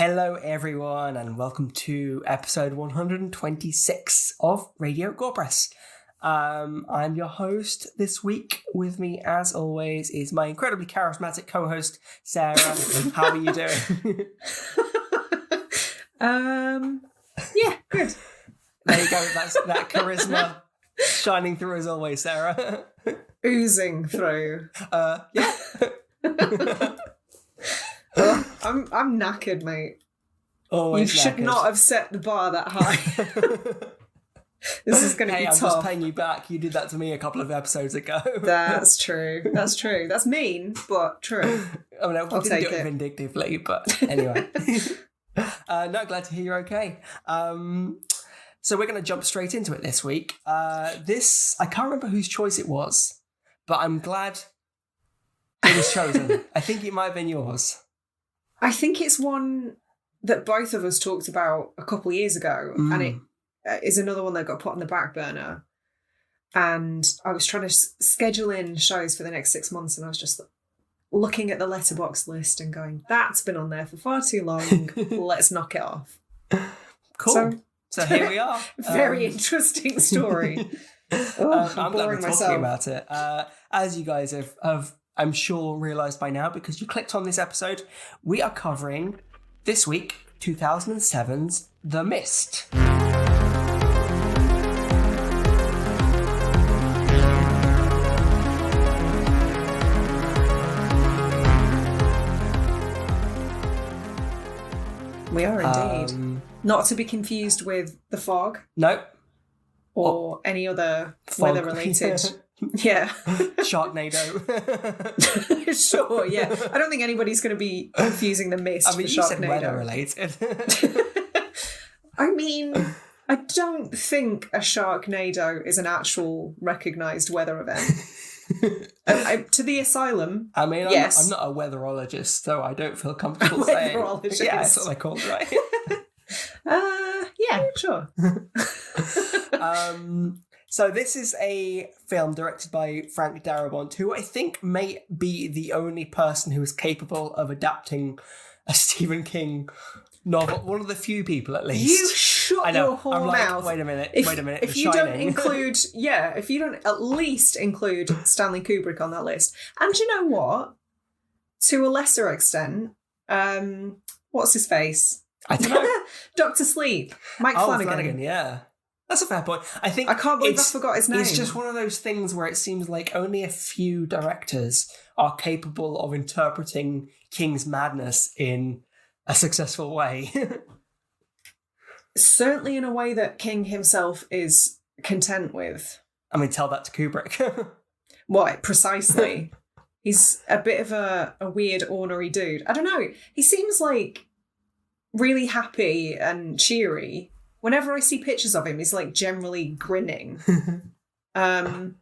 Hello, everyone, and welcome to episode 126 of Radio Gore-buds. I'm your host this week. With me, as always, is my incredibly charismatic co-host, Sarah. How are you doing? Yeah, good. There you go. That's that charisma shining through as always, Sarah. Oozing through. Yeah. Oh, I'm knackered, mate. Always you should knackered. not have set the bar that high. This is going to be I'm tough. just paying you back. You did that to me a couple of episodes ago. That's true. That's true. That's mean, but true. I mean, I didn't take do it it. vindictively, but anyway. No, glad to hear you're okay. So we're going to jump straight into it this week. I can't remember whose choice it was, but I'm glad it was chosen. I think it might have been yours. I think it's one that both of us talked about a couple of years ago, and it is another one that got put on the back burner. And I was trying to schedule in shows for the next 6 months, and I was just looking at the letterbox list and going, that's been on there for far too long. Let's knock it off. Cool. So here we are. Very interesting story. I'm glad we're boring talking myself. about it. As you guys have, I'm sure, realised by now, because you clicked on this episode, we are covering, this week, 2007's The Mist. We are indeed. Not to be confused with The Fog Nope. or any other Fog. weather-related. Yeah. Sharknado. Sure, yeah. I don't think anybody's going to be confusing The Mist I mean, for you said Sharknado. weather-related. I mean, I don't think a Sharknado is an actual recognised weather event. To the asylum, I mean, yes. I'm not a weatherologist, so I don't feel comfortable saying. Weatherologist. Yeah, that's what they're called, right? Yeah, sure. So this is a film directed by Frank Darabont, who I think may be the only person who is capable of adapting a Stephen King novel. One of the few people, at least. You shut your whole I'm like, mouth. Wait a minute. If The you don't Shining. include, if you don't at least include Stanley Kubrick on that list, and you know what? To a lesser extent, what's his face? I don't know. Doctor Sleep, Mike Flanagan. Yeah. That's a fair point. I can't believe I forgot his name. It's just one of those things where it seems like only a few directors are capable of interpreting King's madness in a successful way. Certainly in a way that King himself is content with. I mean, tell that to Kubrick. What, precisely? He's a bit of a weird, ornery dude. I don't know. He seems like really happy and cheery. Whenever I see pictures of him, he's like generally grinning. But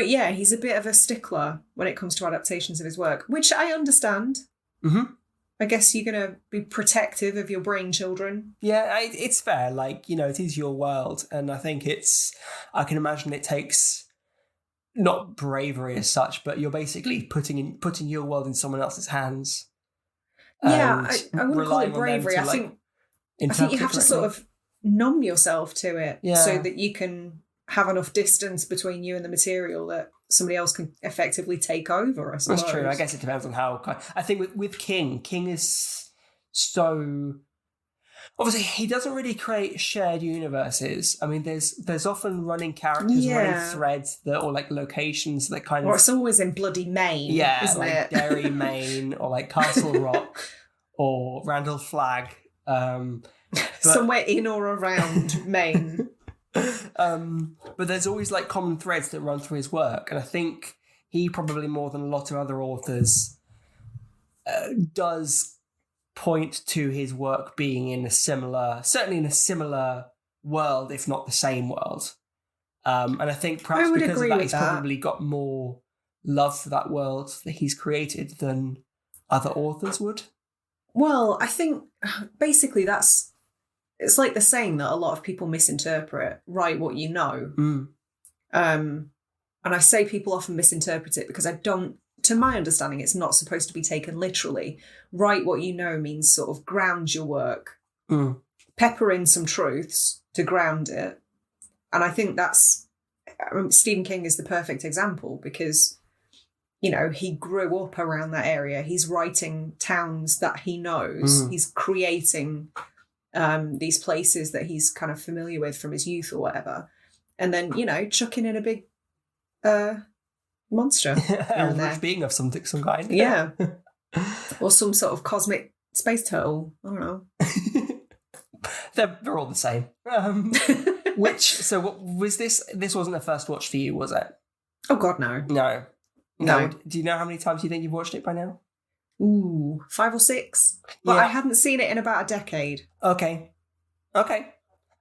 yeah, he's a bit of a stickler when it comes to adaptations of his work, which I understand. Mm-hmm. I guess you're going to be protective of your brain children. Yeah, it's fair. Like, it is your world. And I think I can imagine it takes not bravery as such, but you're basically putting your world in someone else's hands. Yeah, I wouldn't call it relying on them bravery. to, I think you interpret have to correctly. sort of numb yourself to it Yeah. so that you can have enough distance between you and the material that somebody else can effectively take over, I suppose. That's true. I guess it depends on how. I think with King is so. Obviously, he doesn't really create shared universes. I mean, there's often running characters, running threads or like locations that kind of. Or it's always in bloody Maine, isn't like it? Derry, Maine, or like Castle Rock, or Randall Flagg. Somewhere in or around Maine. But there's always like common threads that run through his work, and I think he probably more than a lot of other authors does point to his work being certainly in a similar world, if not the same world. And I think perhaps because of that, he's probably got more love for that world that he's created than other authors would. Well, I think basically it's like the saying that a lot of people misinterpret, write what you know. And I say people often misinterpret it because I don't to my understanding, it's not supposed to be taken literally. Write what you know means sort of ground your work, pepper in some truths to ground it. And I think Stephen King is the perfect example because, he grew up around that area. He's writing towns that he knows. He's creating these places that he's kind of familiar with from his youth or whatever. And then, chucking in a big monster. A rich being of some kind. Yeah. Or some sort of cosmic space turtle. I don't know. They're all the same. So what was this? This wasn't a first watch for you, was it? Oh, God, no. No. Do you know how many times you think you've watched it by now? Ooh, 5 or 6. But I hadn't seen it in about a decade. Okay.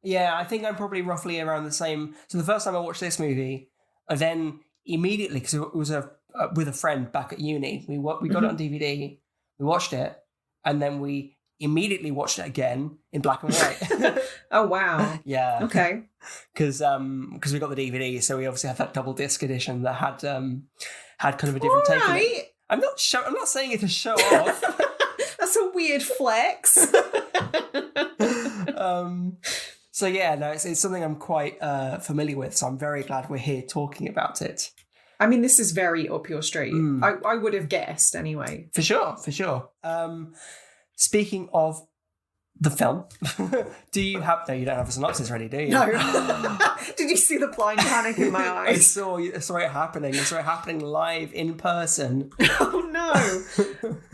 Yeah, I think I'm probably roughly around the same. So the first time I watched this movie, I then immediately, because it was with a friend back at uni, we got it on DVD, we watched it, and then we immediately watched it again in black and white. Oh, wow. Yeah. Okay. Because we got the DVD, so we obviously had that double disc edition that had kind of a different take on it. I'm not saying it to show off. That's a weird flex. So yeah, no, it's something I'm quite familiar with. So I'm very glad we're here talking about it. I mean, this is very up your street. I would have guessed anyway. For sure. Speaking of the film, do you have... No, you don't have a synopsis ready, do you? No. Did you see the blind panic in my eyes? I saw it happening. I saw it happening live in person. Oh, no.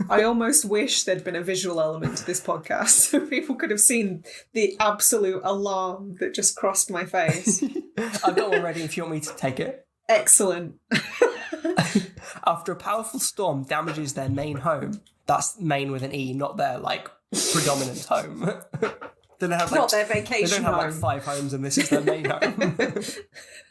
I almost wish there'd been a visual element to this podcast so people could have seen the absolute alarm that just crossed my face. I've got one ready if you want me to take it. Excellent. After a powerful storm damages their main home, that's Maine with an E, not their, predominant home. They don't have, not their vacation home. They don't have, 5 homes and this is their main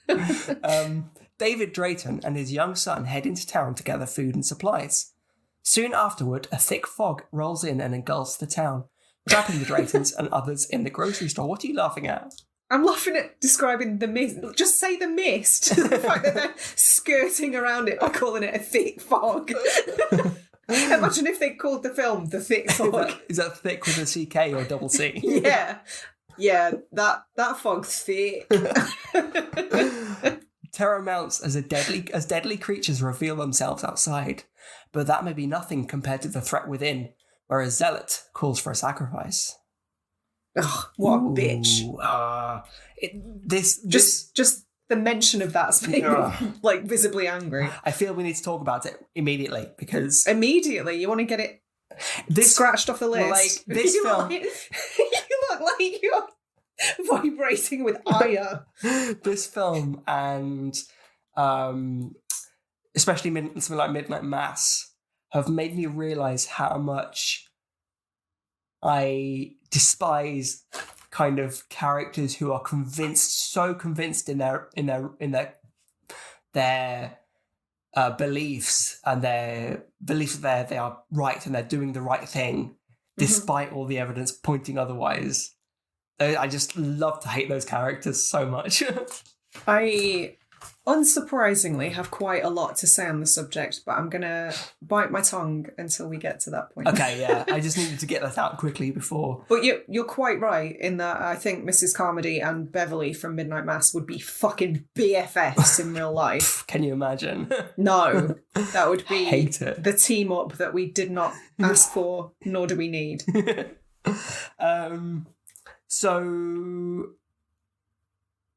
home. David Drayton and his young son head into town to gather food and supplies. Soon afterward, a thick fog rolls in and engulfs the town, trapping the Draytons and others in the grocery store. What are you laughing at? I'm laughing at describing the mist. Just say the mist. The fact that they're skirting around it by calling it a thick fog. Imagine if they called the film The Thick Fog. Is that thick with a CK or a double C? Yeah, that fog's thick. Terror mounts as deadly creatures reveal themselves outside, but that may be nothing compared to the threat within, where a zealot calls for a sacrifice. Ugh, what a bitch. Just the mention of that's made me visibly angry. I feel we need to talk about it immediately because... Immediately? You want to get it scratched off the list? This film... You look like you're vibrating with ire. This film and especially something like Midnight Mass have made me realise how much I despise kind of characters who are so convinced in their beliefs and their beliefs that they are right and they're doing the right thing despite all the evidence pointing otherwise. I just love to hate those characters so much. I unsurprisingly have quite a lot to say on the subject, but I'm going to bite my tongue until we get to that point. Okay, yeah. I just needed to get that out quickly before. But you're quite right in that I think Mrs. Carmody and Beverly from Midnight Mass would be fucking BFFs in real life. Can you imagine? No, that would be hate it. The team up that we did not ask for, nor do we need. So...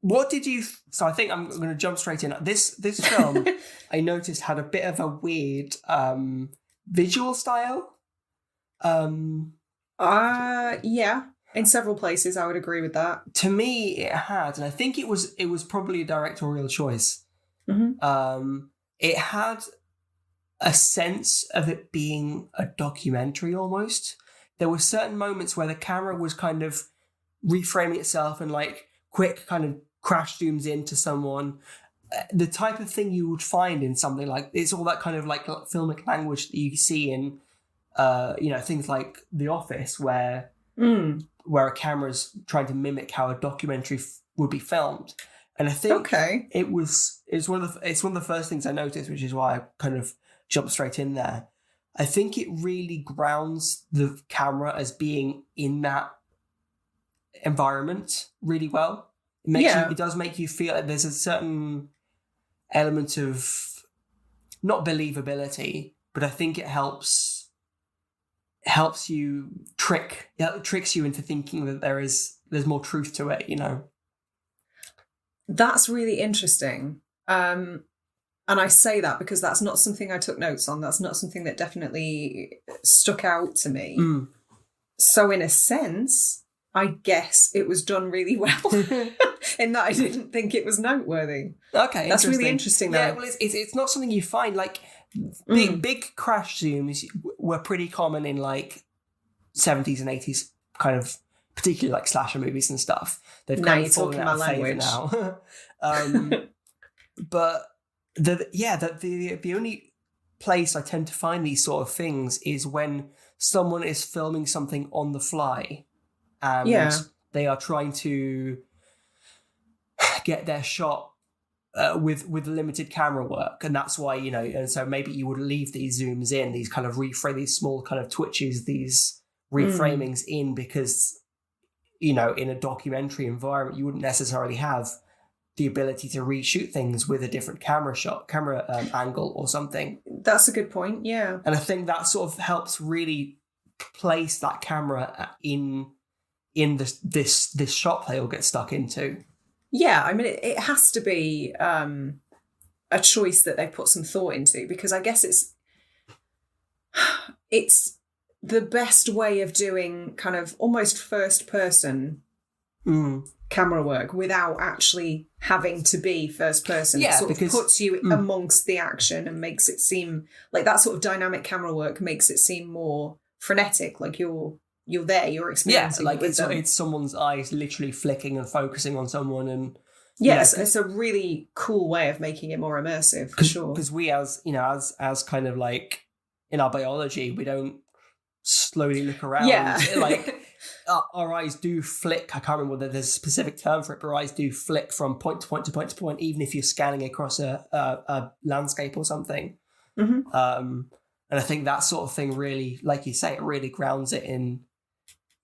What did you... So I think I'm going to jump straight in. This film, I noticed, had a bit of a weird visual style. Yeah. In several places, I would agree with that. To me, it had, and I think it was probably a directorial choice. It had a sense of it being a documentary almost. There were certain moments where the camera was kind of reframing itself and quick kind of crash zooms into someone. The type of thing you would find in something like it's all that kind of filmic language that you see in things like The Office where a camera's trying to mimic how a documentary would be filmed. And I think it's one of the first things I noticed, which is why I kind of jump straight in there. I think it really grounds the camera as being in that environment really well. It does make you feel like there's a certain element of not believability, but I think it helps you tricks you into thinking that there's more truth to it, you know. That's really interesting. And I say that because that's not something I took notes on. That's not something that definitely stuck out to me. So in a sense, I guess it was done really well in that I didn't think it was noteworthy. Okay, that's really interesting though. Yeah, well, it's not something you find, like big crash zooms were pretty common in like 70s and 80s, kind of particularly like slasher movies and stuff. They've kind of fallen out of favour now. But the only place I tend to find these sort of things is when someone is filming something on the fly and they are trying to get their shot with limited camera work, and that's why, you know, and so maybe you would leave these zooms in, these kind of these small kind of twitches, these reframings in, because, you know, in a documentary environment you wouldn't necessarily have the ability to reshoot things with a different camera angle or something. That's a good point. Yeah, and I think that sort of helps really place that camera in this shot they all get stuck into. Yeah, I mean, it has to be a choice that they put some thought into, because I guess it's the best way of doing kind of almost first person camera work without actually having to be first person. Yeah, it sort of puts you amongst the action and makes it seem like that sort of dynamic camera work makes it seem more frenetic, like you're there, you're experiencing. Yeah, like it's someone's eyes literally flicking and focusing on someone, and yes, it's a really cool way of making it more immersive, for sure. Because we, as you know, as kind of like in our biology, we don't slowly look around. Yeah, like our eyes do flick. I can't remember whether there's a specific term for it, but our eyes do flick from point to point to point to point, even if you're scanning across a landscape or something. And I think that sort of thing really, like you say, it really grounds it in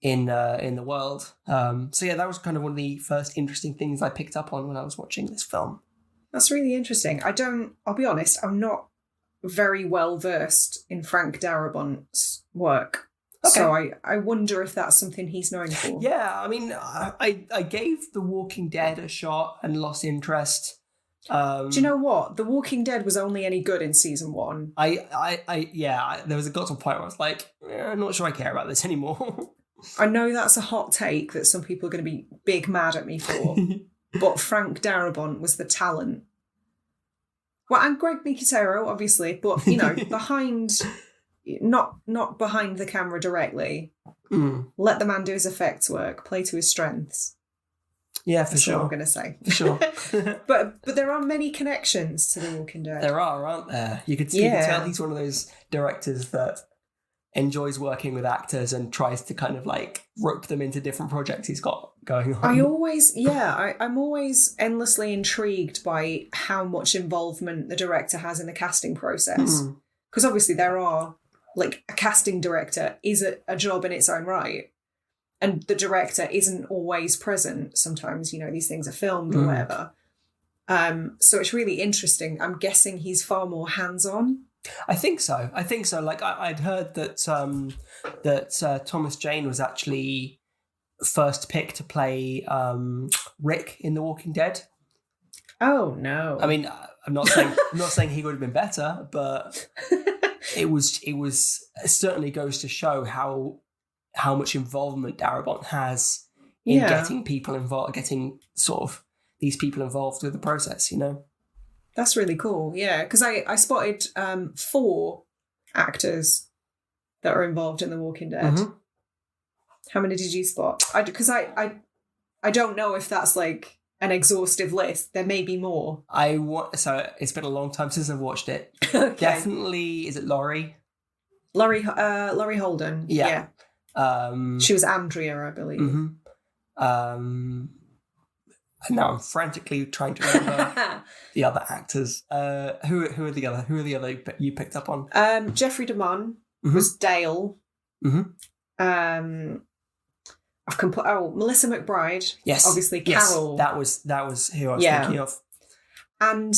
the world. So yeah, that was kind of one of the first interesting things I picked up on when I was watching this film. That's really interesting. I'll be honest, I'm not very well versed in Frank Darabont's work. Okay. So I wonder if that's something he's known for. Yeah, I mean, I gave The Walking Dead a shot and lost interest. Do you know what? The Walking Dead was only any good in season 1. There was got to a point where I was like, I'm not sure I care about this anymore. I know that's a hot take that some people are going to be big mad at me for, but Frank Darabont was the talent. Well, and Greg Nicotero, obviously, but, you know, behind, not behind the camera directly. Let the man do his effects work, play to his strengths. Yeah, for sure. That's what I'm going to say. For sure. But there are many connections to The Walking Dead. There are, aren't there? You can tell he's one of those directors that enjoys working with actors and tries to kind of like rope them into different projects he's got going on. I'm always endlessly intrigued by how much involvement the director has in the casting process. Because obviously there are, like, a casting director is a job in its own right. And the director isn't always present. Sometimes, you know, these things are filmed or whatever. So it's really interesting. I'm guessing he's far more hands-on. I think so. Like I'd heard that Thomas Jane was actually first picked to play Rick in The Walking Dead. Oh no! I mean, I'm not saying he would have been better, but it certainly goes to show how much involvement Darabont has in getting people involved, getting sort of these people involved with the process. You know. That's really cool, yeah, because I spotted 4 actors that are involved in The Walking Dead. How many did you spot? Because I don't know if that's like an exhaustive list. There may be more. So it's been a long time since I've watched it. Okay. Definitely, is it Laurie? Laurie Holden. Yeah. She was Andrea, I believe. And now I'm frantically trying to remember the other actors. Who are the other you picked up on? Jeffrey DeMunn was Dale. Mm-hmm. Melissa McBride. Yes, obviously Carol. Yes, that was who I was thinking of. And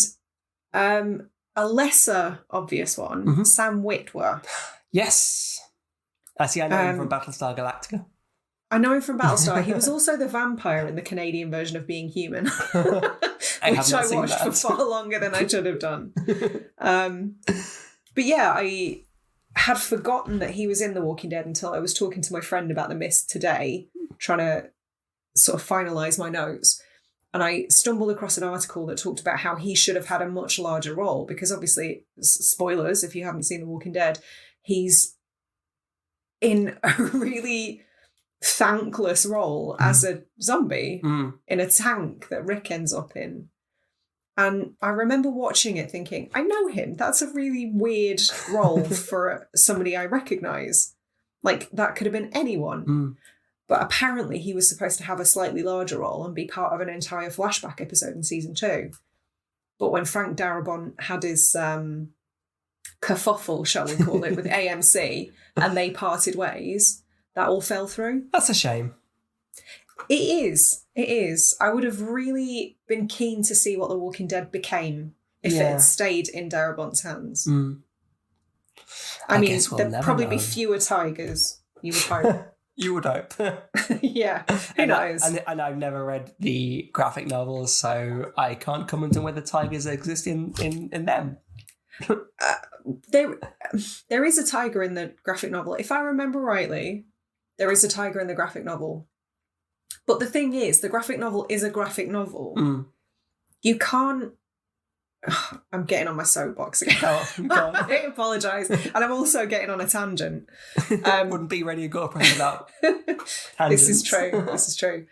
a lesser obvious one, Sam Witwer. Yes, I know him from Battlestar Galactica. I know him from Battlestar. He was also the vampire in the Canadian version of Being Human, which I watched for far longer than I should have done. But yeah, I had forgotten that he was in The Walking Dead until I was talking to my friend about The Mist today, trying to sort of finalise my notes. And I stumbled across an article that talked about how he should have had a much larger role, because obviously, spoilers if you haven't seen The Walking Dead, he's in a really thankless role as a zombie in a tank that Rick ends up in. And I remember watching it thinking, I know him. That's a really weird role for somebody I recognise. Like, that could have been anyone. But apparently he was supposed to have a slightly larger role and be part of an entire flashback episode in season 2. But when Frank Darabont had his kerfuffle, shall we call it, with AMC, and they parted ways, that all fell through. That's a shame. It is. I would have really been keen to see what The Walking Dead became if it had stayed in Darabont's hands. I mean, there'd probably be fewer tigers, you would hope. You would hope. Yeah, who knows? And I've never read the graphic novels, so I can't comment on whether tigers exist in them. There is a tiger in the graphic novel. If I remember rightly, there is a tiger in the graphic novel. But the thing is, the graphic novel is a graphic novel. You can't... I'm getting on my soapbox again. Oh, God. I apologise. And I'm also getting on a tangent. Wouldn't be Radio Gore-buds without tangents. This is true.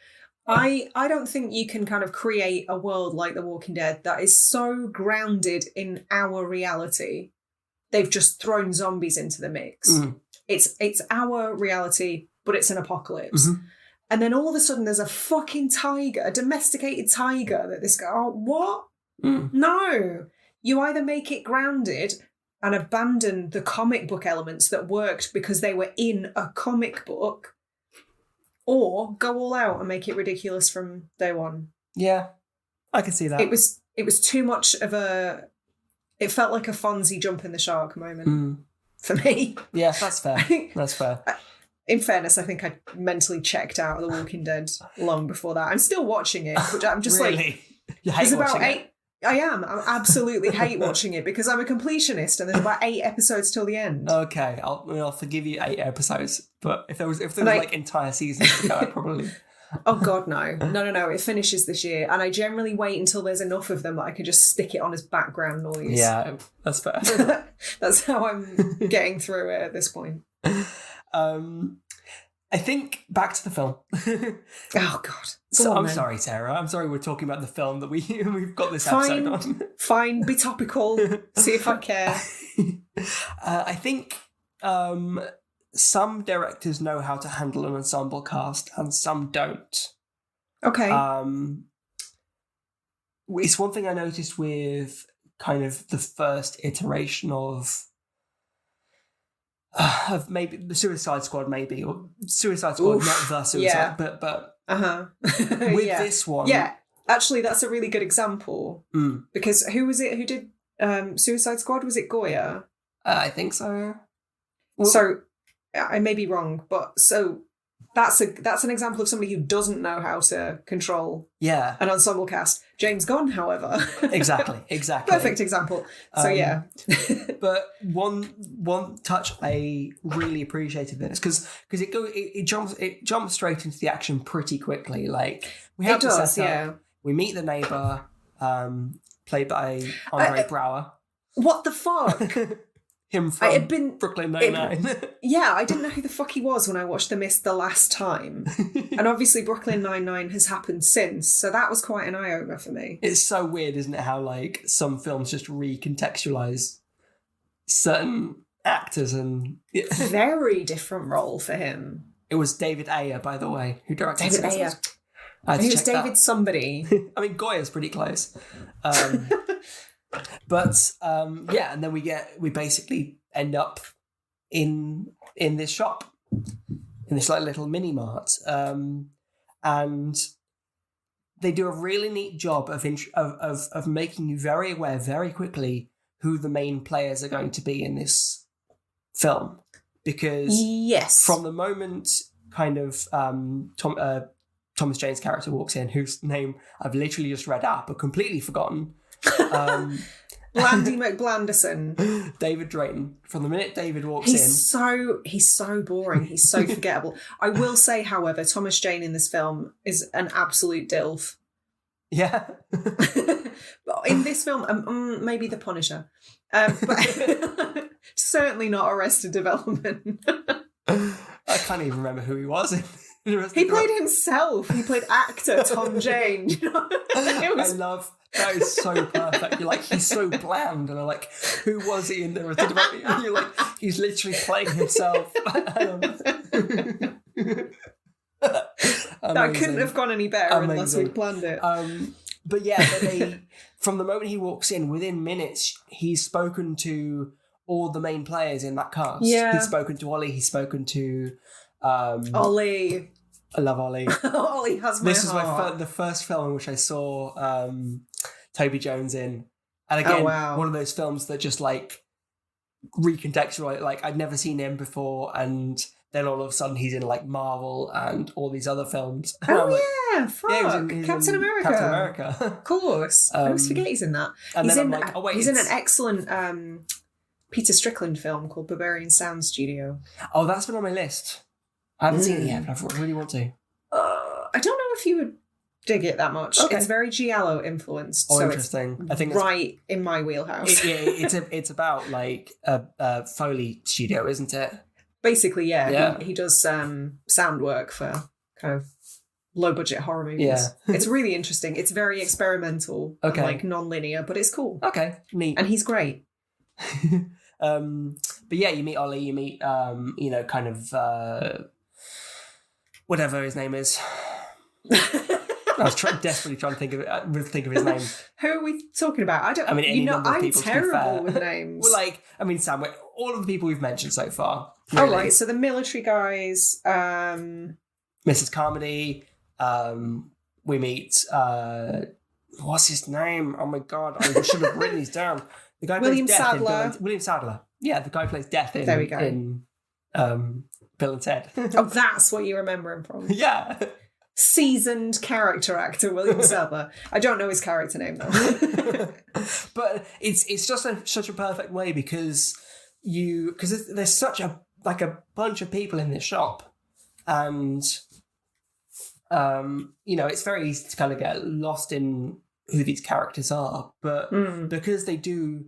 I don't think you can kind of create a world like The Walking Dead that is so grounded in our reality. They've just thrown zombies into the mix. It's our reality, but it's an apocalypse. And then all of a sudden there's a fucking tiger, a domesticated tiger that this guy... Oh, what? No. You either make it grounded and abandon the comic book elements that worked because they were in a comic book, or go all out and make it ridiculous from day one. Yeah, I can see that. It was too much of a... It felt like a Fonzie jump in the shark moment for me. Yeah, that's fair. That's fair. In fairness, I think I mentally checked out of The Walking Dead long before that. I'm still watching it, but I'm just really? You hate watching it? I absolutely hate watching it because I'm a completionist and there's about 8 episodes till the end. Okay, I'll forgive you 8 episodes, but if there was like entire seasons to go, I'd probably... Oh God, no. It finishes this year, and I generally wait until there's enough of them that I can just stick it on as background noise. Yeah, that's fair. That's how I'm getting through it at this point. I think back to the film. Oh God. So I'm sorry, Sarah. I'm sorry we're talking about the film that we've got this episode on. Fine, be topical. See if I care. I think some directors know how to handle an ensemble cast and some don't. Okay. It's one thing I noticed with kind of the first iteration of maybe the Suicide Squad, maybe, or Suicide Squad, not the Suicide, but with this one, actually, that's a really good example because who was it who did Suicide Squad? Was it Goya? I think so. Well, so I may be wrong, but so that's an example of somebody who doesn't know how to control an ensemble cast. James Gunn, however, exactly, perfect example. So but one touch I really appreciated in this because it jumps straight into the action pretty quickly. Like we have the setup, we meet the neighbor, played by Andre Braugher. What the fuck? Him from Brooklyn Nine-Nine. I didn't know who the fuck he was when I watched The Mist the last time. And obviously Brooklyn Nine-Nine has happened since, so that was quite an eye-opener for me. It's so weird, isn't it, how like some films just recontextualise certain actors and... Very different role for him. It was David Ayer, by the way, who directed David Ayer. He was David somebody. I mean, Goya's pretty close. But and then we basically end up in this shop, in this like little mini mart, and they do a really neat job of making you very aware very quickly who the main players are going to be in this film, because from the moment kind of Thomas Jane's character walks in, whose name I've literally just read out but completely forgotten. Blandy McBlanderson. David Drayton. From the minute David walks in. He's so boring. He's so forgettable. I will say, however, Thomas Jane in this film is an absolute dilf. Yeah. In this film, maybe The Punisher. But certainly not Arrested Development. I can't even remember who he was in. He played himself. He played actor Tom Jane. You know? I love that. Is so perfect. You're like, he's so bland, and I'm like, who was he in there? And you're like, he's literally playing himself. That couldn't have gone any better unless we planned it. But they, from the moment he walks in, within minutes, he's spoken to all the main players in that cast. Yeah. He's spoken to Ollie. He's spoken to Ollie. I love Ollie. Ollie has my This heart. is the first film in which I saw Toby Jones in. And again, one of those films that just like recontextualize, like I'd never seen him before, and then all of a sudden he's in like Marvel and all these other films. Captain America. Captain America. Of course. I always forget he's in that. And he's then I'm like, oh wait. He's in an excellent Peter Strickland film called Barbarian Sound Studio. Oh, that's been on my list. I haven't seen it yet, but I really want to. I don't know if you would dig it that much. Okay. It's very Giallo influenced. Oh, so interesting. It's I think right in my wheelhouse. It's about like a Foley studio, isn't it? Basically, yeah. He does sound work for kind of low budget horror movies. Yeah. It's really interesting. It's very experimental and like non-linear, but it's cool. Okay, neat. And he's great. But yeah, you meet Ollie, you meet kind of whatever his name is. I was desperately trying to think of his name. Who are we talking about? I'm terrible with names. Well, Sam, all of the people we've mentioned so far. Really. Oh, right. So the military guys, Mrs. Carmody. We meet. What's his name? Oh my god! I should have written these down. The guy William plays Death Sadler. William Sadler. Yeah, the guy who plays Death in. There we go. In Bill and Ted. Oh, that's what you remember him from. Yeah. Seasoned character actor William Sadler. I don't know his character name though. But it's just such a perfect way because there's such a bunch of people in this shop, and it's very easy to kind of get lost in who these characters are, but because they do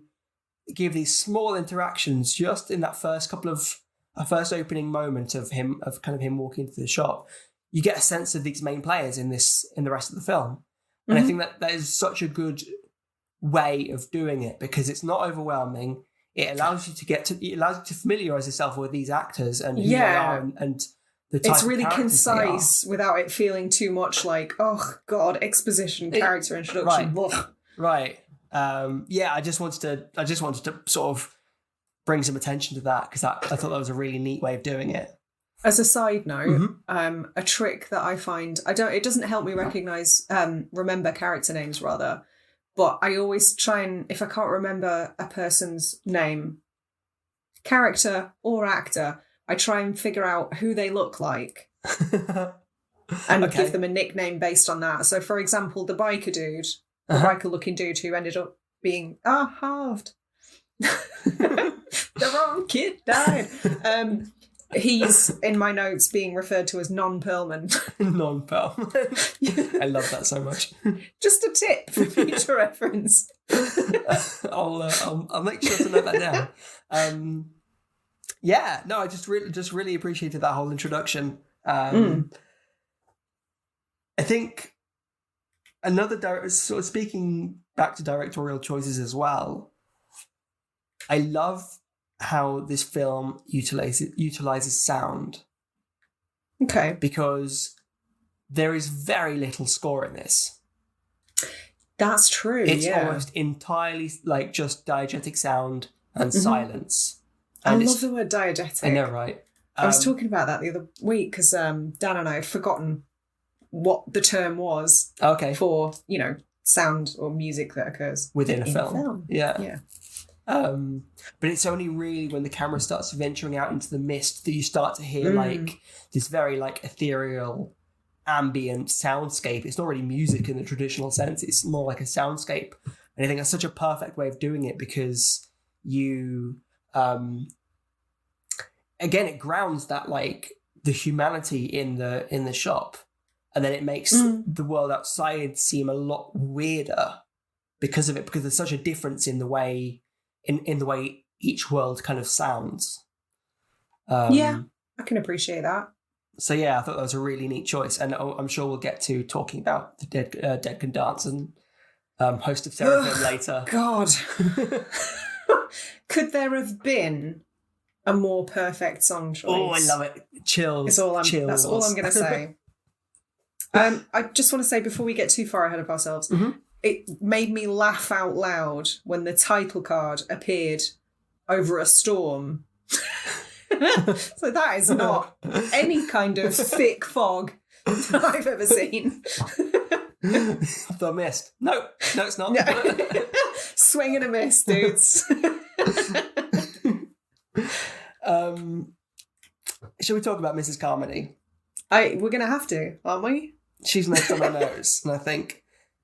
give these small interactions just in that first opening moment of him walking into the shop, you get a sense of these main players in the rest of the film. And I think that is such a good way of doing it because it's not overwhelming. It allows you to familiarize yourself with these actors and who they are and the type it's really of concise without it feeling too much like, oh god, exposition, character introduction. Right. I just wanted to sort of bring some attention to that because I thought that was a really neat way of doing it. As a side note, a trick that I find it doesn't help me remember character names rather, but I always try and, if I can't remember a person's name, character or actor, I try and figure out who they look like and give them a nickname based on that. So, for example, the biker dude, the biker-looking dude who ended up being halved. The wrong kid died. He's, in my notes, being referred to as Non-Perlman. Non-Perlman. I love that so much. Just a tip for future reference. I'll make sure to note that down. I just really appreciated that whole introduction. I think another sort of speaking back to directorial choices as well, I love how this film utilizes sound. Okay. Because there is very little score in this. That's true. It's yeah. almost entirely like just diegetic sound and silence. I And love the word diegetic. I know, right? I was talking about that the other week because Dan and I have forgotten what the term was for, sound or music that occurs within a film. Yeah. Yeah. But it's only really when the camera starts venturing out into the mist that you start to hear like this very like ethereal ambient soundscape. It's not really music in the traditional sense. It's more like a soundscape. And I think that's such a perfect way of doing it because you, again, it grounds that like the humanity in the shop. And then it makes the world outside seem a lot weirder because of it, because there's such a difference in the way in the way each world kind of sounds. Yeah, I can appreciate that. So yeah, I thought that was a really neat choice, and I'm sure we'll get to talking about the Dead Can Dance and host of Seraphim later. God, could there have been a more perfect song choice? Oh, I love it. Chills. That's all I'm going to say. I just want to say before we get too far ahead of ourselves, it made me laugh out loud when the title card appeared over a storm. So that is not any kind of thick fog that I've ever seen. The mist. No, it's not. Swing and a miss, dudes. Shall we talk about Mrs. Carmody? We're going to have to, aren't we? She's next on my nose, and I think...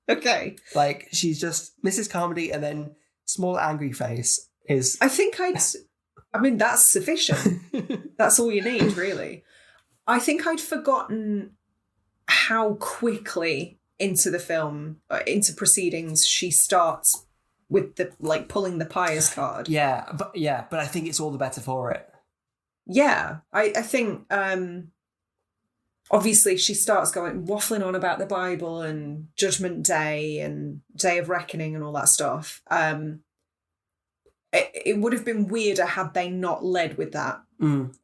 Okay. Like, she's just Mrs. Carmody, and then small angry face is... I mean, that's sufficient. That's all you need, really. I think I'd forgotten how quickly into the film, into proceedings, she starts with the, like, pulling the pious card. Yeah, but I think it's all the better for it. Yeah, I think... obviously, she starts waffling on about the Bible and Judgment Day and Day of Reckoning and all that stuff. It would have been weirder had they not led with that.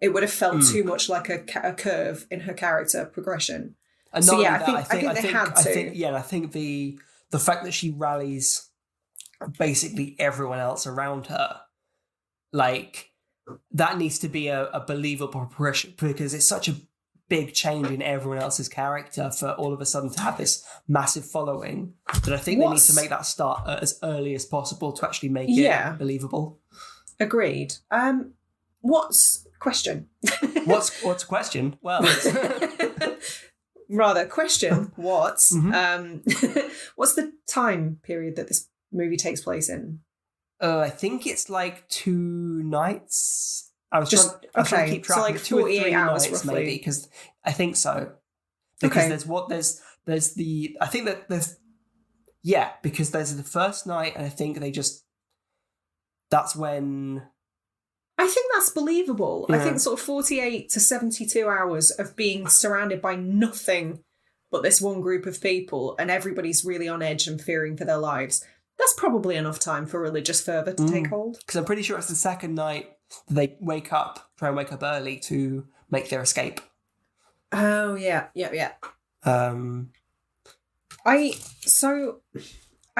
It would have felt too much like a curve in her character progression. And so yeah, I think they had to. I think the fact that she rallies basically everyone else around her, like that needs to be a believable progression because it's such a big change in everyone else's character for all of a sudden to have this massive following that I think they need to make that start as early as possible to actually make it believable. Agreed. What's question? What's a question? Well, rather question. What's what's the time period that this movie takes place in? I think it's like 2 nights. I was trying to keep track. So like of 2 or 3 48 hours nights, roughly. maybe, because I think so. Because there's the I think that there's because there's the first night, and I think that's when. I think that's believable. Yeah. I think sort of 48 to 72 hours of being surrounded by nothing but this one group of people, and everybody's really on edge and fearing for their lives. That's probably enough time for religious fervour to take hold. Because I'm pretty sure it's the second night they try and wake up early to make their escape. Oh, yeah. I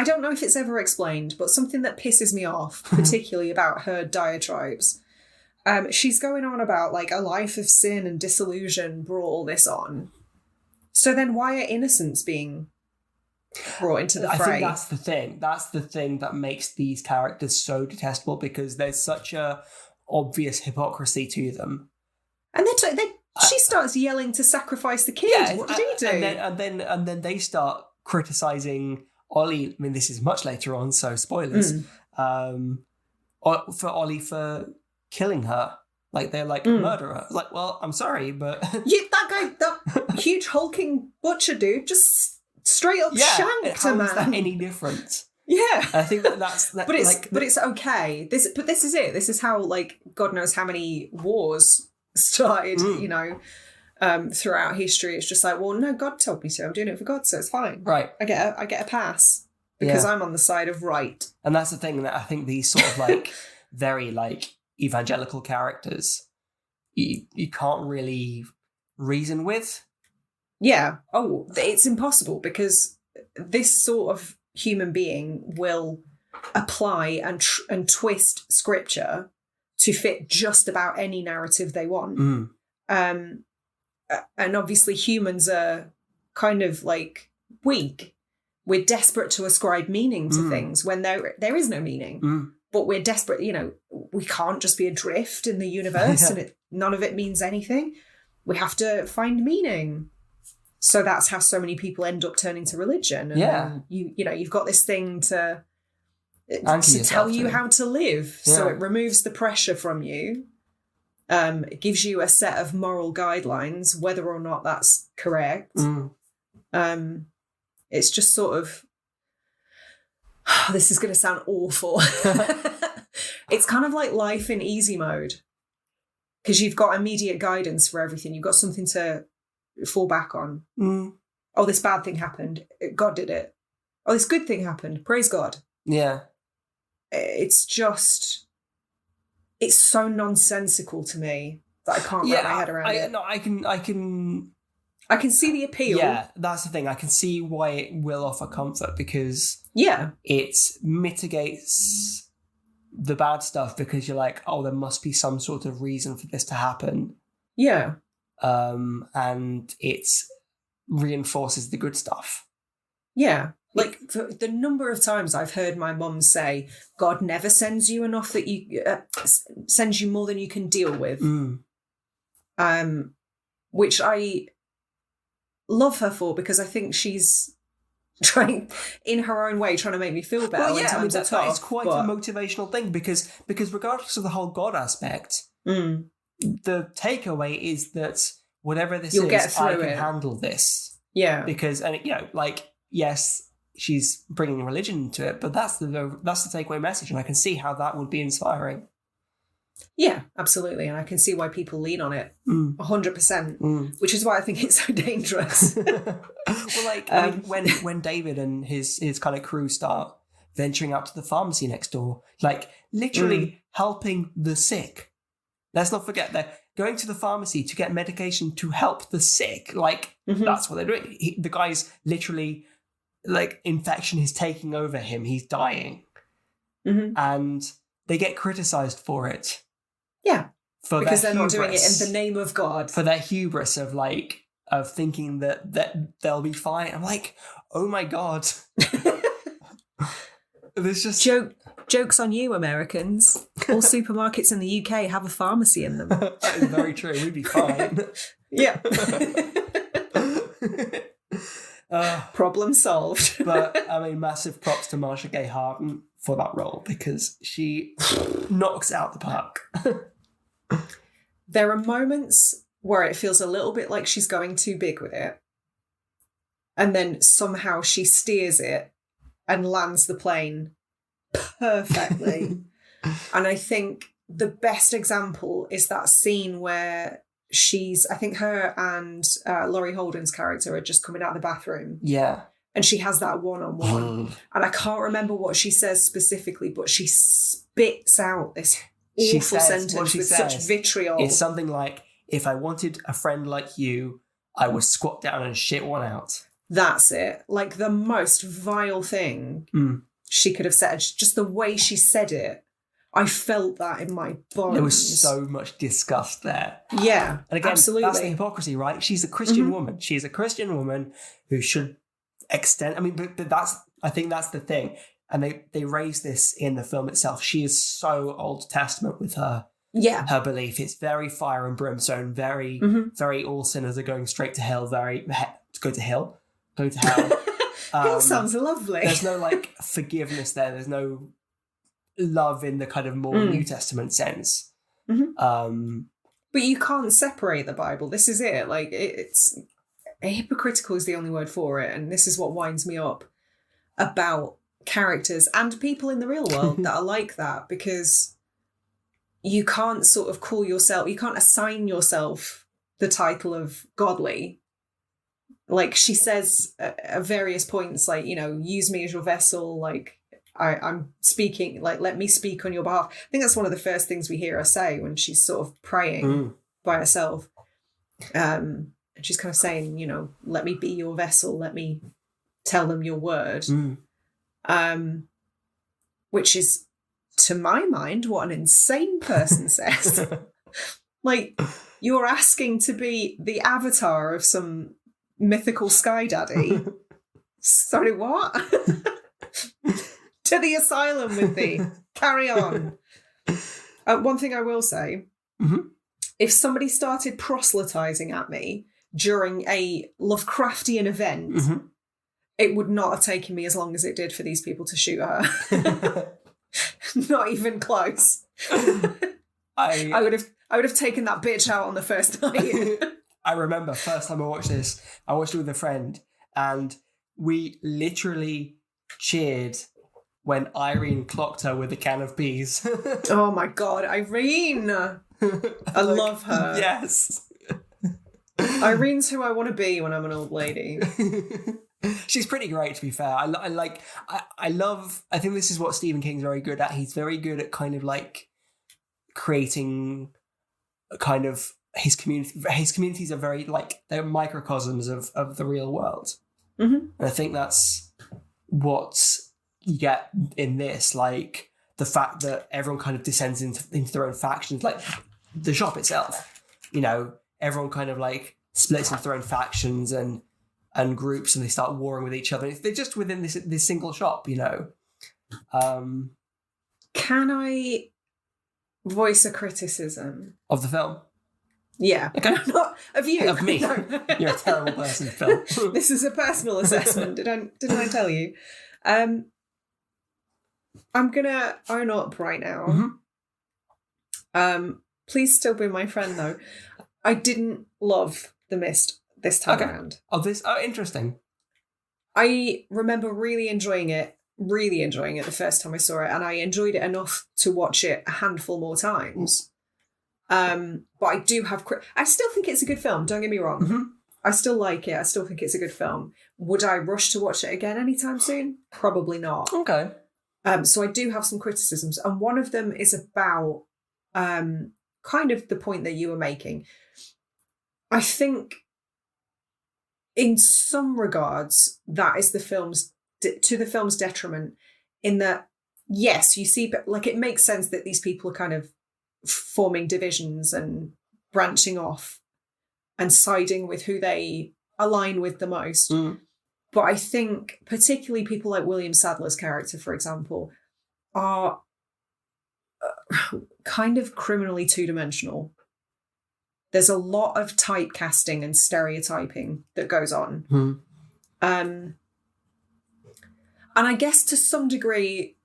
don't know if it's ever explained, but something that pisses me off, particularly about her diatribes, she's going on about like a life of sin and disillusion brought all this on. So then why are innocents being brought into the fray? I think that's the thing. That's the thing that makes these characters so detestable because there's such a obvious hypocrisy to them. And she starts yelling to sacrifice the kid. Yeah, what did he do? And then they start criticizing Ollie. I mean, this is much later on, so spoilers. For Ollie for killing her. Like, they're like, murderer. Like, well, I'm sorry, but... Yeah, that huge hulking butcher dude just straight up shanked a man. How is that any different? Yeah. I think that's but it's okay. This is it. This is how, like, God knows how many wars started, throughout history. It's just like, well, no, God told me to. I'm doing it for God, so it's fine. Right. I get a pass because I'm on the side of right. And that's the thing that I think these sort of like very like evangelical characters you can't really reason with. Yeah. Oh, it's impossible because this sort of human being will apply and twist scripture to fit just about any narrative they want. And obviously humans are kind of like weak. We're desperate to ascribe meaning to things when there is no meaning. But we're desperate, we can't just be adrift in the universe and none of it means anything. We have to find meaning. So that's how so many people end up turning to religion. And then you've got this thing to tell you how to live. Yeah. So it removes the pressure from you. It gives you a set of moral guidelines, whether or not that's correct. It's just sort of, this is going to sound awful. It's kind of like life in easy mode because you've got immediate guidance for everything. You've got something to fall back on. Oh, this bad thing happened. God did it. Oh, this good thing happened. Praise God. Yeah. It's so nonsensical to me that I can't wrap my head around it. No, I can see the appeal. Yeah, that's the thing. I can see why it will offer comfort because it mitigates the bad stuff because you're like, oh, there must be some sort of reason for this to happen. Yeah. And it reinforces the good stuff. Yeah. Like the number of times I've heard my mum say, God never sends you enough that you sends you more than you can deal with. Which I love her for because I think she's trying in her own way trying to make me feel better when times are tough. That is quite a motivational thing because regardless of the whole God aspect, the takeaway is that whatever this is, I can handle this. Yeah. Because yes, she's bringing religion into it, but that's the takeaway message, and I can see how that would be inspiring. Yeah, absolutely, and I can see why people lean on it 100%, which is why I think it's so dangerous. Well, when David and his kind of crew start venturing out to the pharmacy next door, literally helping the sick. Let's not forget they're going to the pharmacy to get medication to help the sick. That's what they're doing. The guy's literally infection is taking over him. He's dying, and they get criticized for it. Yeah, because they're not doing it in the name of God. For their hubris of thinking that they'll be fine. I'm like, oh my God. There's just jokes on you, Americans. All supermarkets in the UK have a pharmacy in them. That is very true. We'd be fine. Yeah. Problem solved. But massive props to Marsha Gay Harden for that role because she knocks out the park. There are moments where it feels a little bit like she's going too big with it, and then somehow she steers it and lands the plane perfectly. And I think the best example is that scene where I think her and Laurie Holden's character are just coming out of the bathroom. Yeah. And she has that one-on-one. And I can't remember what she says specifically, but she spits out this awful sentence with such vitriol. It's something like, if I wanted a friend like you, I would squat down and shit one out. That's it. The most vile thing she could have said. Just the way she said it. I felt that in my bones. There was so much disgust there. Yeah, and again, absolutely. That's the hypocrisy, right? She's a Christian woman. She's a Christian woman who should extend... but I think that's the thing. And they raise this in the film itself. She is so Old Testament with her belief. It's very fire and brimstone, very, very all sinners are going straight to hell, go to hell. Hell sounds lovely. There's no forgiveness there. There's no love in the kind of more New Testament sense. But you can't separate the Bible. This is it. It's hypocritical is the only word for it, and this is what winds me up about characters and people in the real world that are like that, because you can't sort of you can't assign yourself the title of godly. She says at various points, use me as your vessel, I'm speaking, let me speak on your behalf. I think that's one of the first things we hear her say when she's sort of praying by herself. and she's kind of saying, you know, let me be your vessel, let me tell them your word. Which is, to my mind, what an insane person says. Like, you're asking to be the avatar of some mythical sky daddy. Sorry, what? To the asylum with thee. Carry on. One thing I will say, if somebody started proselytizing at me during a Lovecraftian event, it would not have taken me as long as it did for these people to shoot her. Not even close. I would have taken that bitch out on the first night. I remember first time I watched this, I watched it with a friend, and we literally cheered when Irene clocked her with a can of peas. Oh my God, Irene! I love her. Yes. Irene's who I want to be when I'm an old lady. She's pretty great, to be fair. I think this is what Stephen King's very good at. He's very good at kind of like creating a kind of his community. His communities are very like, they're microcosms of the real world. And I think that's what you get in this, like the fact that everyone kind of descends into their own factions, like the shop itself, you know, everyone kind of like splits into their own factions and groups, and they start warring with each other. They're just within this single shop, you know. Can I voice a criticism Of the film? Yeah. Okay. Not of you. Of me. No. You're a terrible person, Phil. This is a personal assessment. Didn't I tell you? I'm gonna own up right now. Please still be my friend though. I didn't love The Mist this time around. Oh, interesting. I remember really enjoying it the first time I saw it, and I enjoyed it enough to watch it a handful more times. But I do have... I still think it's a good film, don't get me wrong. I still like it. I still think it's a good film. Would I rush to watch it again anytime soon? Probably not. Okay. So I do have some criticisms, and one of them is about kind of the point that you were making. I think in some regards that is the film's detriment, in that, yes, you see, but like it makes sense that these people are kind of forming divisions and branching off and siding with who they align with the most. But I think particularly people like William Sadler's character, for example, are kind of criminally two-dimensional. There's a lot of typecasting and stereotyping that goes on. And I guess to some degree,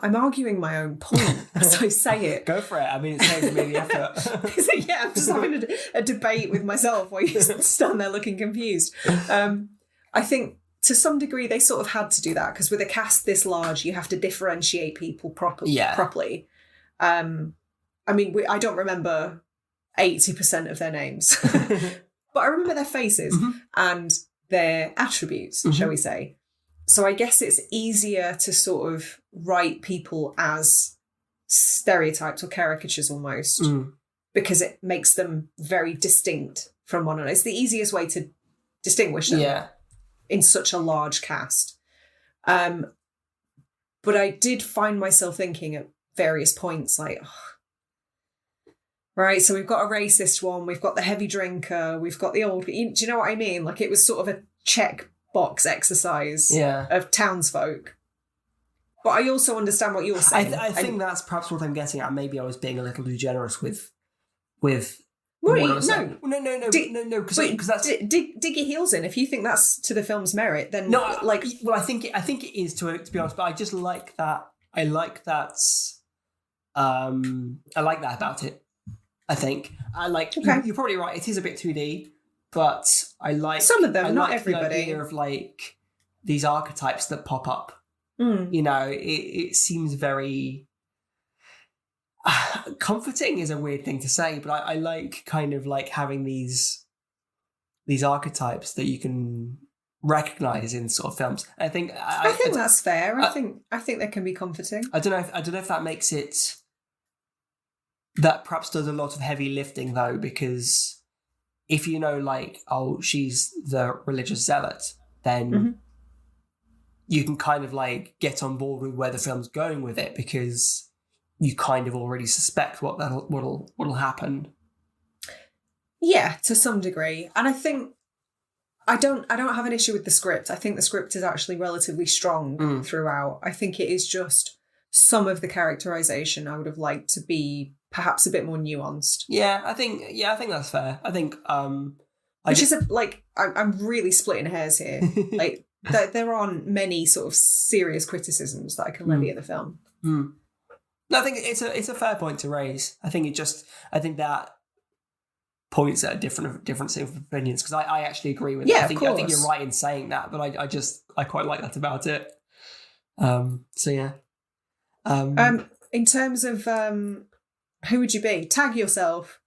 I'm arguing my own point as I say it. Go for it. I mean, it saves me the effort. Yeah, I'm just having a debate with myself while you stand there looking confused. I think to some degree they sort of had to do that, because with a cast this large, you have to differentiate people properly. I mean, I don't remember 80% of their names, but I remember their faces and their attributes, shall we say. So I guess it's easier to sort of write people as stereotypes or caricatures almost, because it makes them very distinct from one another. It's the easiest way to distinguish them in such a large cast. But I did find myself thinking at various points like, right, so we've got a racist one, we've got the heavy drinker, we've got the old... Do you know what I mean? Like, it was sort of a checkbox exercise of townsfolk. But I also understand what you're saying. I think that's perhaps what I'm getting at. Maybe I was being a little too generous with Well, what I was saying. No, because that's... dig your heels in. If you think that's to the film's merit, then... No, like... Well, I think it is, to be honest, but I just like that... I like that about it. I think you're probably right. It is a bit 2D, but I like some of them, not like everybody. The idea of like these archetypes that pop up. You know, it seems very comforting. Is a weird thing to say, but I like kind of like having these archetypes that you can recognize in sort of films. I think that's fair. I think that can be comforting. I don't know if that makes it. That perhaps does a lot of heavy lifting, though, because if you know, like, oh, she's the religious zealot, then you can kind of like get on board with where the film's going with it, because you kind of already suspect what'll happen. Yeah, to some degree. And I think I don't have an issue with the script. I think the script is actually relatively strong throughout. I think it is just some of the characterization I would have liked to be perhaps a bit more nuanced. I think that's fair. I think I'm really splitting hairs here. Like there aren't many sort of serious criticisms that I can levy at the film. No, I think it's a fair point to raise. I think that points at a different set of opinions, because I actually agree with it. I think you're right in saying that, but I quite like that about it. So yeah. In terms of who would you be? Tag yourself.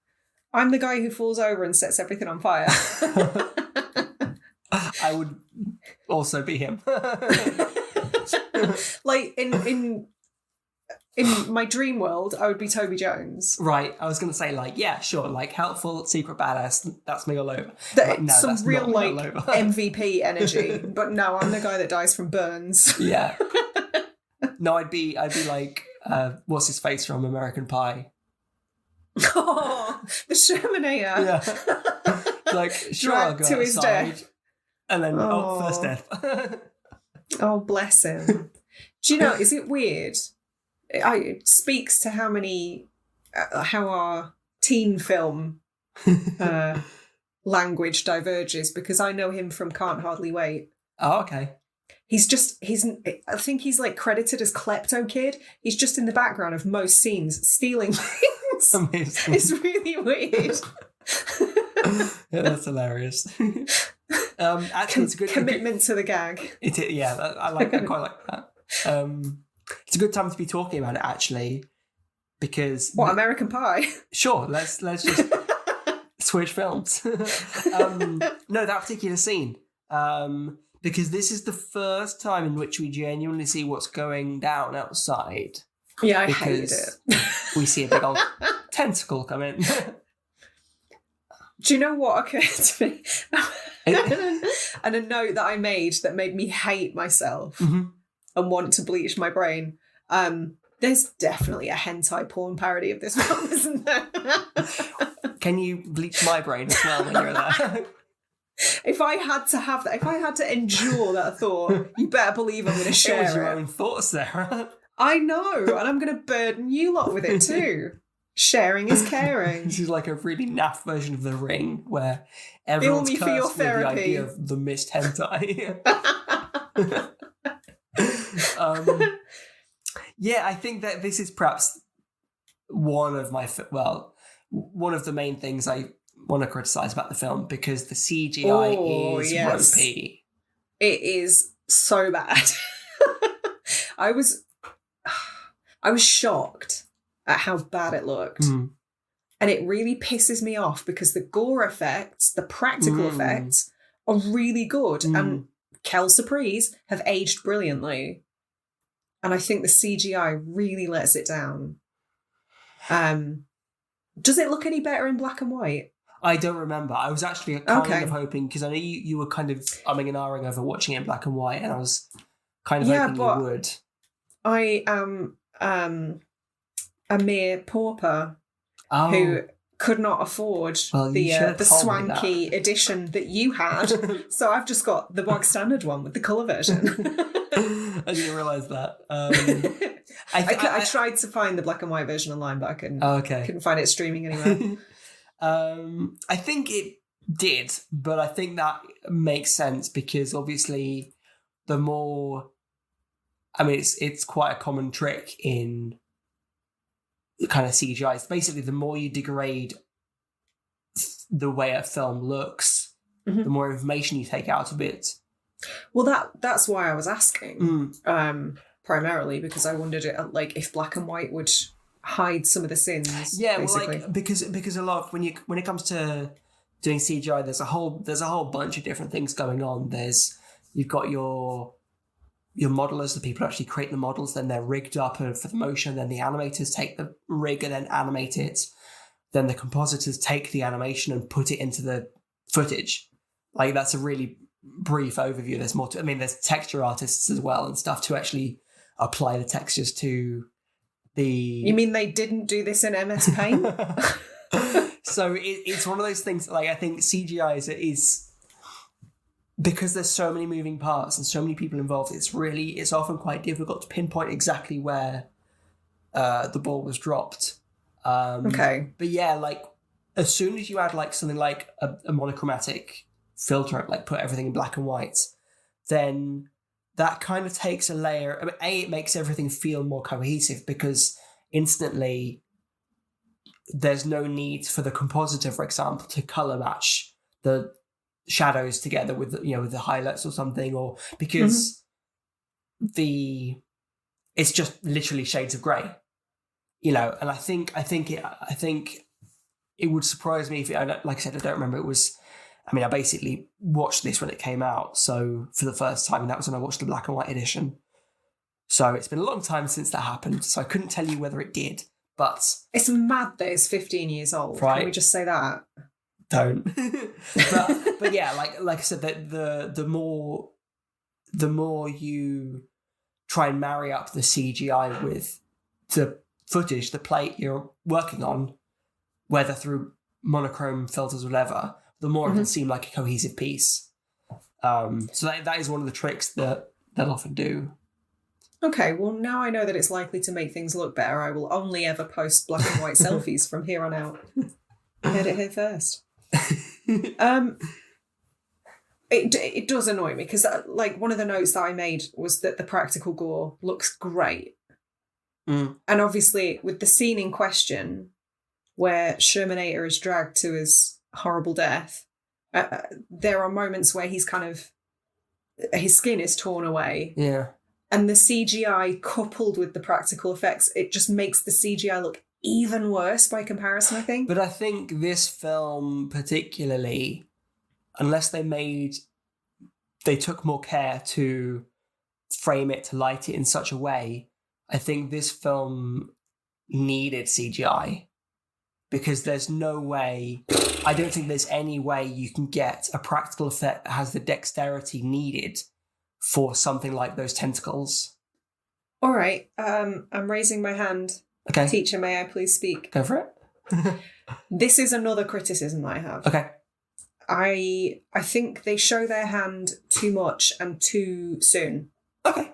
I'm the guy who falls over and sets everything on fire. I would also be him. Like in my dream world, I would be Toby Jones. Right. I was going to say, like, yeah, sure, like helpful secret badass. That's me all over. Some real like MVP energy, but no, I'm the guy that dies from burns. Yeah. No, I'd be like, what's his face from American Pie? Oh, the Shermanator. Yeah. Like, sure, I'll go to his outside. death. And then, first death. Oh, bless him. Do you know, is it weird? It speaks to how our teen film language diverges, because I know him from Can't Hardly Wait. Oh, okay. I think he's like credited as Klepto Kid. He's just in the background of most scenes stealing things. Amazing. It's really weird. Yeah, that's hilarious. Actually, it's a good commitment to the gag. It is, yeah. I quite like that. It's a good time to be talking about it, actually, because American Pie? Sure, let's just switch films. No, that particular scene, because this is the first time in which we genuinely see what's going down outside. Yeah, I hate it. We see a big old tentacle come in. Do you know what occurred to me? And a note that I made that made me hate myself and want to bleach my brain. There's definitely a hentai porn parody of this film, isn't there? Can you bleach my brain as well when you're there? If I had to have that, if I had to endure that thought, you better believe I'm going to share it. It was your own thoughts, Sarah. I know, and I'm going to burden you lot with it too. Sharing is caring. This is like a really naff version of The Ring, where everyone's cursed with the idea of the missed hentai. Yeah, I think that this is perhaps one of the main things I want to criticize about the film, because the CGI is ropey. It is so bad. I was shocked at how bad it looked. And it really pisses me off, because the gore effects, the practical effects are really good. And Kel Surprise have aged brilliantly. And I think the CGI really lets it down. Does it look any better in black and white? I don't remember. I was actually kind of hoping, because I know you were kind of umming and ahhing over watching it in black and white, and I was kind of hoping you would. I am a mere pauper who could not afford the swanky edition that you had. So I've just got the bog standard one with the colour version. I didn't realise that. I tried to find the black and white version online, but I couldn't find it streaming anywhere. I think it did, but I think that makes sense, because obviously the more... I mean, it's quite a common trick in kind of CGI. It's basically, the more you degrade the way a film looks, the more information you take out of it. Well, that's why I was asking, primarily, because I wondered if black and white would hide some of the sins. Yeah, basically. well, because a lot of, when it comes to doing CGI, there's a whole bunch of different things going on. You've got your modelers, the people who actually create the models, then they're rigged up for the motion, then the animators take the rig and then animate it. then the compositors take the animation and put it into the footage. Like, that's a really brief overview. There's more to, I mean, there's texture artists as well and stuff to actually apply the textures to the... You mean they didn't do this in MS Paint? So it's one of those things, like, I think CGI is because there's so many moving parts and so many people involved, it's often quite difficult to pinpoint exactly where the ball was dropped. Okay. But yeah, like, as soon as you add like something like a monochromatic filter, like put everything in black and white, then that kind of takes a layer. I mean, it makes everything feel more cohesive because instantly there's no need for the compositor, for example, to color match the shadows together with, you know, with the highlights or something, or because it's just literally shades of grey, you know. And I think it would surprise me if, like I said, I don't remember. I basically watched this when it came out, so for the first time, and that was when I watched the black and white edition. So it's been a long time since that happened, so I couldn't tell you whether it did, but... It's mad that it's 15 years old. Right? Can we just say that? Don't. but yeah, like I said, the more you try and marry up the CGI with the footage, the plate you're working on, whether through monochrome filters or whatever, the more it can seem like a cohesive piece. So that is one of the tricks that they'll often do. Okay, well, now I know that it's likely to make things look better. I will only ever post black and white selfies from here on out. I heard it here first. It does annoy me because, like, one of the notes that I made was that the practical gore looks great. And obviously, with the scene in question, where Shermanator is dragged to his horrible death, there are moments where he's kind of... his skin is torn away. Yeah. And the CGI coupled with the practical effects, it just makes the CGI look even worse by comparison, I think. But I think this film particularly, unless they took more care to frame it, to light it in such a way, I think this film needed CGI. Because there's no way, I don't think there's any way you can get a practical effect that has the dexterity needed for something like those tentacles. All right, I'm raising my hand. Okay. Teacher, may I please speak? Go for it. This is another criticism that I have. Okay. I think they show their hand too much and too soon. Okay.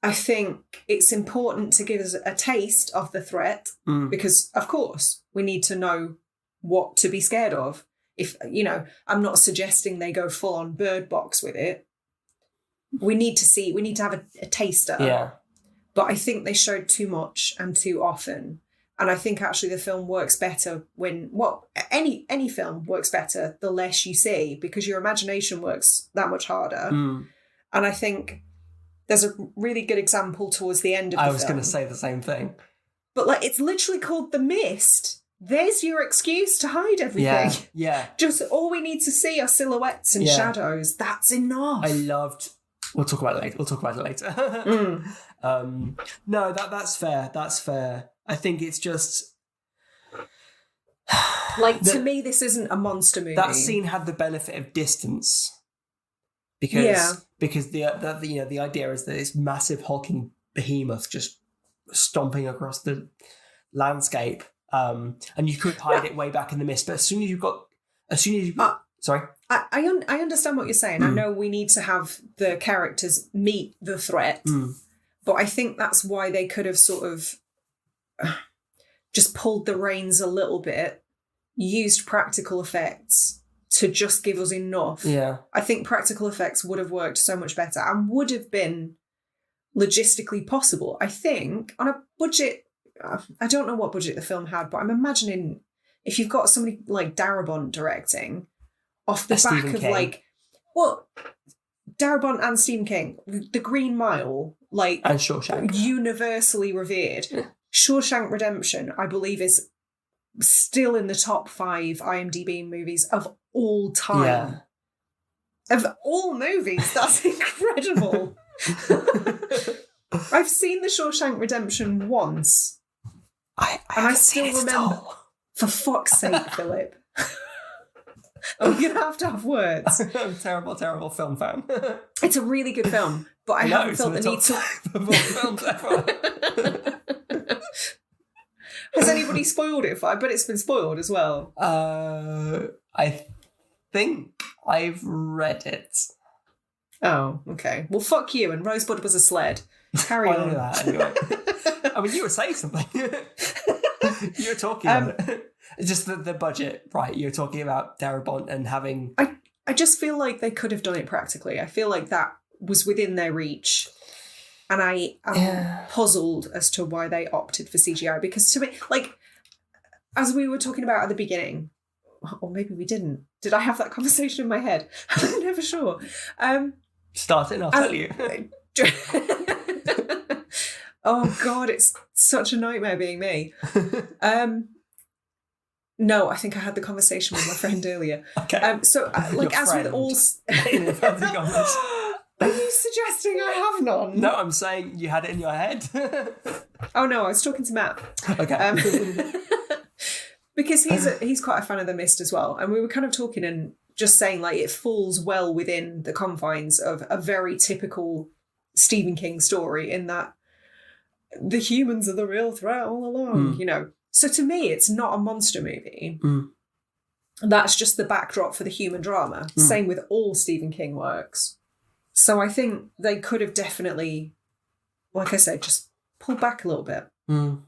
I think it's important to give us a taste of the threat because, of course, we need to know what to be scared of. If, you know, I'm not suggesting they go full on Bird Box with it. We need to have a taster. Yeah. But I think they showed too much and too often. And I think actually the film works better any film works better the less you see, because your imagination works that much harder. And I think there's a really good example towards the end of the film. I was going to say the same thing. But like, it's literally called The Mist. There's your excuse to hide everything. Yeah. Just all we need to see are silhouettes and shadows. That's enough. We'll talk about it later. No, that's fair. That's fair. I think it's just... Like, to me, this isn't a monster movie. That scene had the benefit of distance. Because the idea is that this massive hulking behemoth just stomping across the landscape, and you could hide it way back in the mist. But as soon as you've got... sorry? I understand what you're saying. I know we need to have the characters meet the threat, but I think that's why they could have sort of just pulled the reins a little bit, used practical effects to just give us enough. Yeah. I think practical effects would have worked so much better and would have been logistically possible. I think on a budget, I don't know what budget the film had, but I'm imagining if you've got somebody like Darabont directing off the back Stephen of King. like, well, Darabont and Stephen King, The Green Mile, like, and Shawshank, universally revered. Shawshank Redemption, I believe, is still in the top 5 IMDb movies of all time. Yeah. Of all movies, that's incredible. I've seen The Shawshank Redemption once. I still remember. For fuck's sake, Philip. Are we going to have words? I'm a terrible, terrible film fan. It's a really good film, but I haven't felt the need to... films ever. Has anybody spoiled it? I bet it's been spoiled as well. I think I've read it. Oh, okay. Well, fuck you, and Rosebud was a sled. Carry on. I know that anyway. I mean, you were saying something. You were talking about it. Just the budget, right? You're talking about Darabont and having... I just feel like they could have done it practically. I feel like that was within their reach. And I am puzzled as to why they opted for CGI. Because to me, like, as we were talking about at the beginning, or maybe we didn't. Did I have that conversation in my head? I'm never sure. Start it and I'll tell you. Oh, God, it's such a nightmare being me. No, I think I had the conversation with my friend earlier. Okay. So, like, as with all... Are you suggesting I have none? No, I'm saying you had it in your head. Oh, no, I was talking to Matt. Okay. Because he's quite a fan of The Mist as well. And we were kind of talking and just saying, like, it falls well within the confines of a very typical Stephen King story in that the humans are the real threat all along, you know. So to me, it's not a monster movie. That's just the backdrop for the human drama. Same with all Stephen King works. So I think they could have definitely, like I said, just pulled back a little bit. That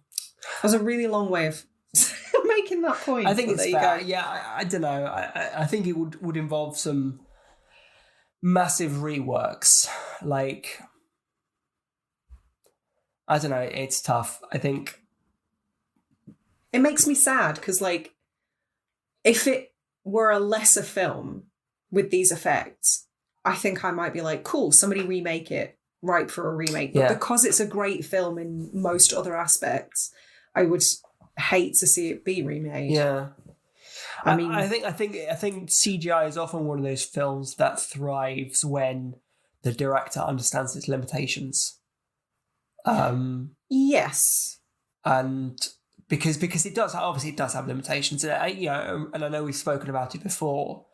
was a really long way of making that point. I think it's fair. Yeah, I don't know. I think it would involve some massive reworks. Like, I don't know. It's tough. I think it makes me sad because, like, if it were a lesser film with these effects, I think I might be like, cool, somebody remake it, ripe for a remake. But because it's a great film in most other aspects, I would hate to see it be remade. Yeah. I mean, I think CGI is often one of those films that thrives when the director understands its limitations. Yes. And because it does have limitations, and I know we've spoken about it before,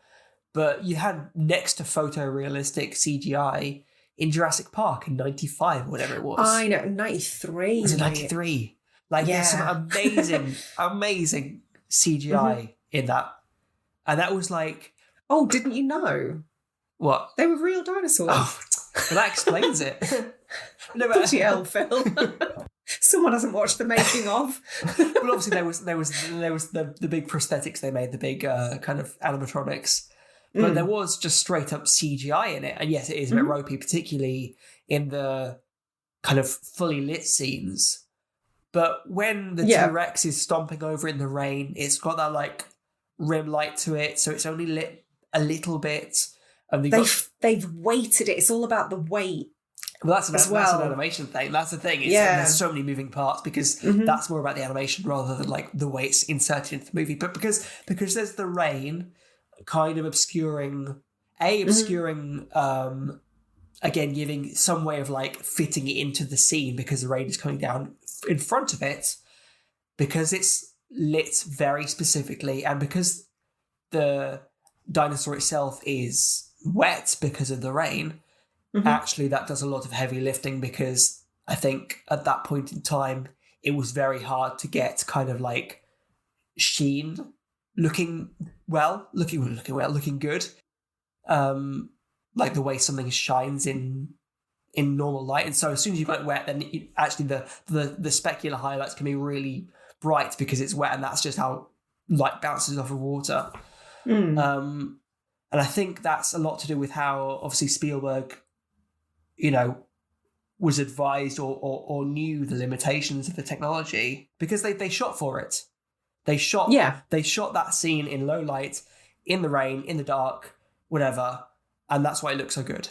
but you had next to photorealistic CGI in Jurassic Park in 95 or whatever it was. I know, 93. Was it 93? Like, there's some amazing CGI in that. And that was like... Oh, didn't you know? What? They were real dinosaurs. Oh, well, that explains it. No, bloody hell, Phil. Someone hasn't watched the making of. Well, obviously there was the big prosthetics they made, the big kind of animatronics. But there was just straight up CGI in it. And yes, it is a bit ropey, particularly in the kind of fully lit scenes. But when the T-Rex is stomping over in the rain, it's got that like rim light to it, so it's only lit a little bit. And they've weighted it. It's all about the weight. Well, that's an animation thing. That's the thing. There's so many moving parts because that's more about the animation rather than like the way it's inserted into the movie. But because there's the rain kind of obscuring, again, giving some way of like fitting it into the scene because the rain is coming down in front of it, because it's lit very specifically, and because the dinosaur itself is wet because of the rain. Actually, that does a lot of heavy lifting, because I think at that point in time, it was very hard to get kind of like sheen looking good. Like the way something shines in normal light. And so as soon as you've got it wet, then actually the specular highlights can be really bright because it's wet, and that's just how light bounces off of water. And I think that's a lot to do with how obviously Spielberg, was advised or knew the limitations of the technology, because they shot for it. They shot that scene in low light, in the rain, in the dark, whatever, and that's why it looks so good.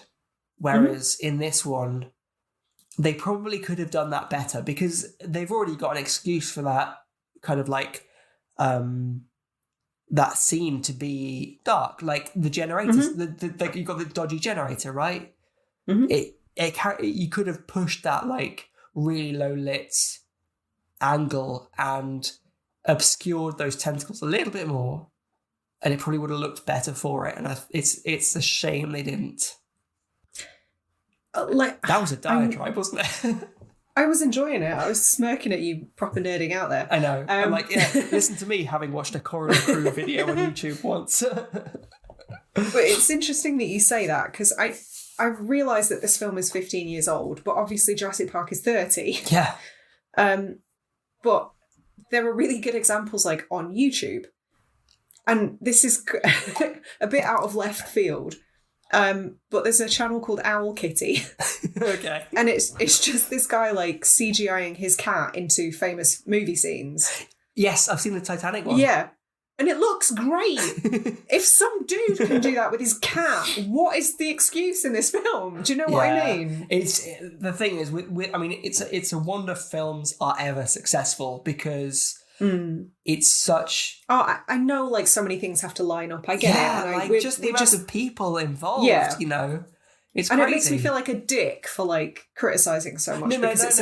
Whereas in this one, they probably could have done that better, because they've already got an excuse for that kind of like that scene to be dark, like the generators. You got the dodgy generator, right? You could have pushed that like really low lit angle and obscured those tentacles a little bit more, and it probably would have looked better for it. And it's a shame they didn't. That was a diatribe, wasn't it? I was enjoying it. I was smirking at you, proper nerding out there. I know. I'm like, yeah, listen to me having watched a Corridor Crew video on YouTube once. But it's interesting that you say that, because I realised that this film is 15 years old, but obviously Jurassic Park is 30. Yeah. But there are really good examples like on YouTube. And this is a bit out of left field. But there's a channel called Owl Kitty. Okay. And it's just this guy like CGIing his cat into famous movie scenes. Yes, I've seen the Titanic one. Yeah. And it looks great. If some dude can do that with his cat, what is the excuse in this film? Do you know what I mean? It's the thing is, I mean, it's a wonder films are ever successful because it's such. Oh, I know, like so many things have to line up. I get it. And like just the amount of people involved. Yeah. You know, it's and crazy. It makes me feel like a dick for like criticizing so much because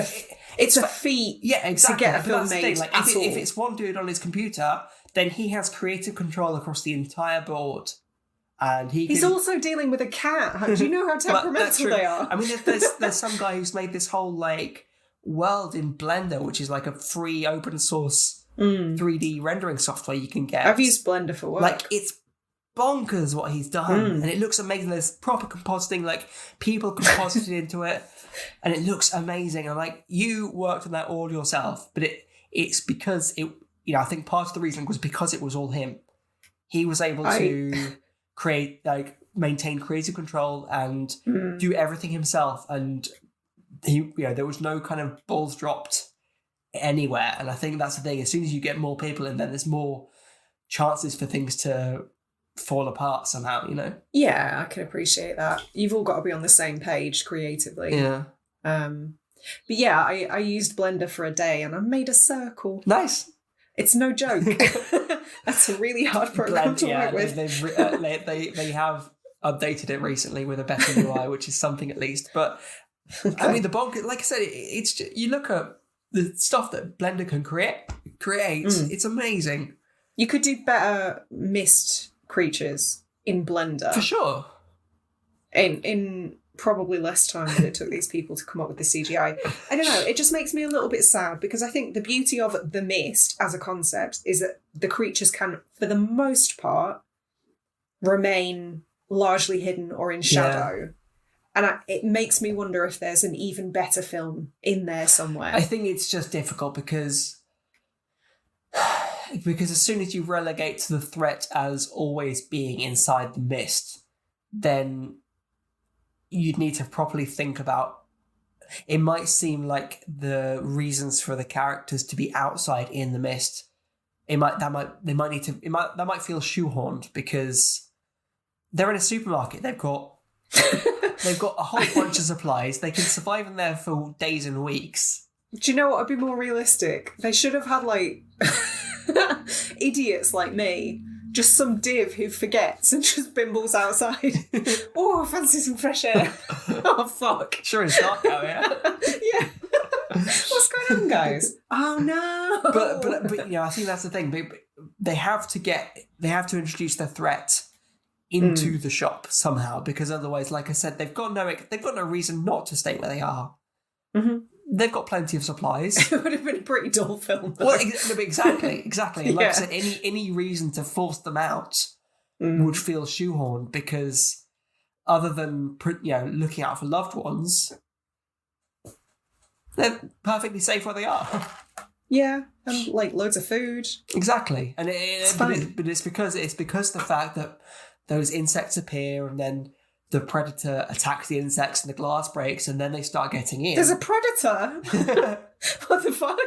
it's a feat. Yeah, exactly. To get a film made. Like if it's one dude on his computer, then he has creative control across the entire board. And he's also dealing with a cat. Do you know how temperamental they are? I mean, there's some guy who's made this whole like world in Blender, which is like a free open source 3D rendering software you can get. I've used Blender for work. Like, it's bonkers what he's done. And it looks amazing. There's proper compositing, like people composited into it. And it looks amazing. And like, you worked on that all yourself, but it's because it, you know, I think part of the reason was because it was all him. He was able to create, like, maintain creative control and do everything himself. And he, you know, there was no kind of balls dropped anywhere. And I think that's the thing. As soon as you get more people in, then there's more chances for things to fall apart somehow, you know? Yeah, I can appreciate that. You've all got to be on the same page creatively. Yeah. But yeah, I used Blender for a day and I made a circle. Nice. It's no joke. That's a really hard program to work with. They have updated it recently with a better UI, which is something at least. But I mean, the bonk, like I said, it's just, you look at the stuff that Blender can create. It's amazing. You could do better mist creatures in Blender for sure. In probably less time than it took these people to come up with the CGI. I don't know, it just makes me a little bit sad because I think the beauty of the mist as a concept is that the creatures can, for the most part, remain largely hidden or in shadow. And it makes me wonder if there's an even better film in there somewhere. I think it's just difficult because as soon as you relegate to the threat as always being inside the mist, then you'd need to properly think about. It might seem like the reasons for the characters to be outside in the mist, that might feel shoehorned because they're in a supermarket. They've got a whole bunch of supplies. They can survive in there for days and weeks. Do you know what would be more realistic? They should have had like idiots like me. Just some div who forgets and just bimbles outside. Oh, I fancy some fresh air. Oh, fuck. Sure it's dark out here. Yeah. What's going on, guys? Oh, no. But you know, I think that's the thing. They have to introduce the threat into the shop somehow, because otherwise, like I said, they've got no reason not to stay where they are. Mm-hmm. They've got plenty of supplies. It would have been a pretty dull film, though. Well, exactly. And like I said, any reason to force them out would feel shoehorned, because other than, you know, looking out for loved ones, they're perfectly safe where they are. Yeah, and like loads of food. Exactly, and it's because the fact that those insects appear and then the predator attacks the insects and the glass breaks and then they start getting in. There's a predator? What the fuck?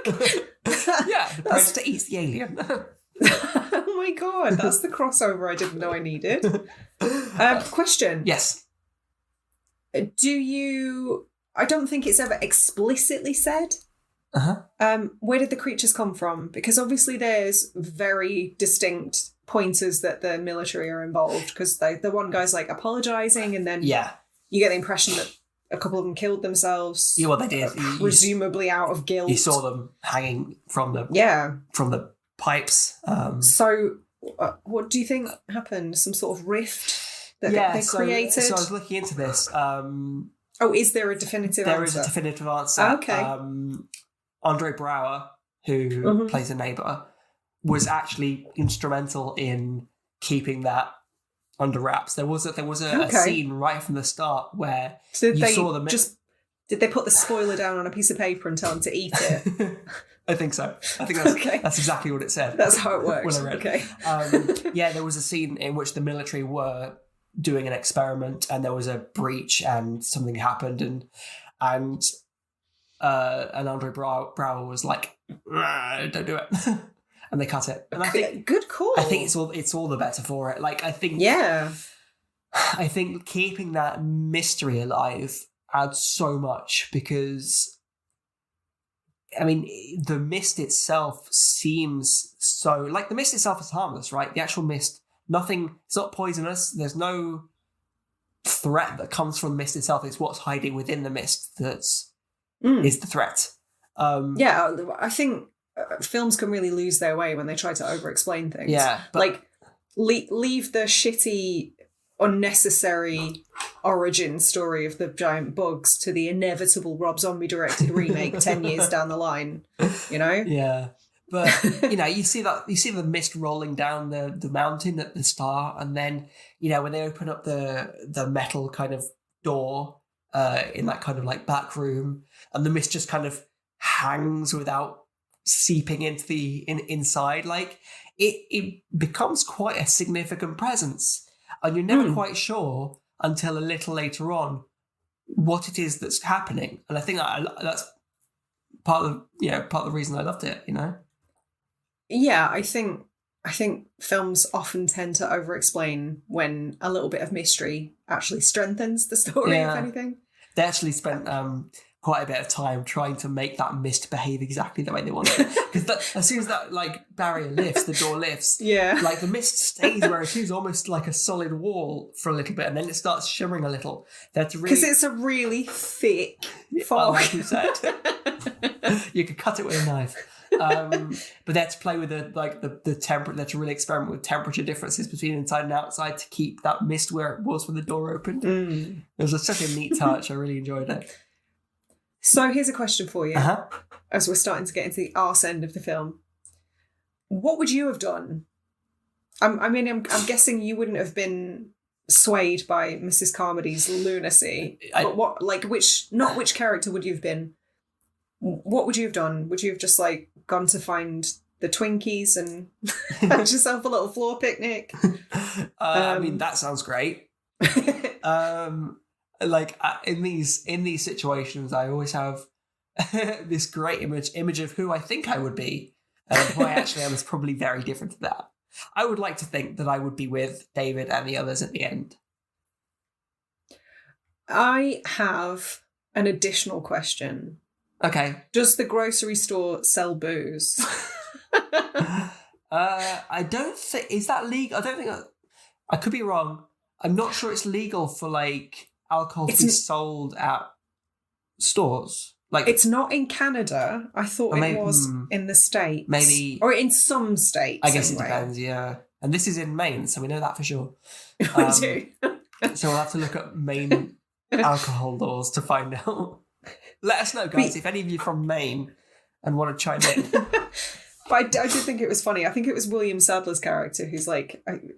Yeah, the predator eats the alien. Oh my god, that's the crossover I didn't know I needed. Question. Yes. I don't think it's ever explicitly said. Where did the creatures come from? Because obviously there's very distinct pointers that the military are involved, because the one guy's like apologizing and then you get the impression that a couple of them killed themselves. Yeah, well, they did. Presumably out of guilt. You saw them hanging from the pipes. So, what do you think happened? Some sort of rift that they created? So I was looking into this. Is there a definitive answer? There is a definitive answer. Okay. Andre Braugher, who plays a neighbour, was actually instrumental in keeping that under wraps. There was a scene right from the start where saw them. Did they put the spoiler down on a piece of paper and tell them to eat it? I think so. I think that's exactly what it said. That's how it works. When I read. Okay. There was a scene in which the military were doing an experiment, and there was a breach, and something happened, and Andre Braugher was like, "Don't do it," and they cut it. And I think good call. I think it's all the better for it. Like I think keeping that mystery alive adds so much, because I mean the mist itself seems so like the mist itself is harmless, right? The actual mist, it's not poisonous. There's no threat that comes from the mist itself. It's what's hiding within the mist that's is the threat. I think films can really lose their way when they try to over-explain things. Yeah, like leave the shitty, unnecessary origin story of the giant bugs to the inevitable Rob Zombie directed remake 10 years down the line. You know? Yeah. But you see the mist rolling down the mountain at the start, and then when they open up the metal kind of door in that kind of like back room, and the mist just kind of hangs without seeping into the inside, like it becomes quite a significant presence, and you're never quite sure until a little later on what it is that's happening. And I think that's part of the reason I loved it. Yeah, I think films often tend to over-explain when a little bit of mystery actually strengthens the story, if anything. They actually spent quite a bit of time trying to make that mist behave exactly the way they wanted. Because as soon as that barrier lifts, the door lifts, like the mist stays where it is, almost like a solid wall for a little bit, and then it starts shimmering a little. Because it's a really thick fog. Like you said. You could cut it with a knife. But they had to play with the temperature. They had to really experiment with temperature differences between inside and outside to keep that mist where it was when the door opened. It was such a neat touch. I really enjoyed it. So here's a question for you, as we're starting to get into the arse end of the film. What would you have done? I'm guessing you wouldn't have been swayed by Mrs. Carmody's lunacy. But which character would you have been? What would you have done? Would you have just gone to find the Twinkies and had yourself a little floor picnic? I mean, that sounds great. In these situations, I always have this great image of who I think I would be, and who I actually am is probably very different to that. I would like to think that I would be with David and the others at the end. I have an additional question. Okay. Does the grocery store sell booze? I don't think... Is that legal? I don't think... I could be wrong. I'm not sure it's legal for, alcohol to be sold at stores. It's not in Canada. I thought it was in the States. Maybe... Or in some states, I guess anyway. It depends, yeah. And this is in Maine, so we know that for sure. We do. So we'll have to look up Maine alcohol laws to find out. Let us know, guys, if any of you from Maine and want to chime in. But I did think it was funny. I think it was William Sadler's character who's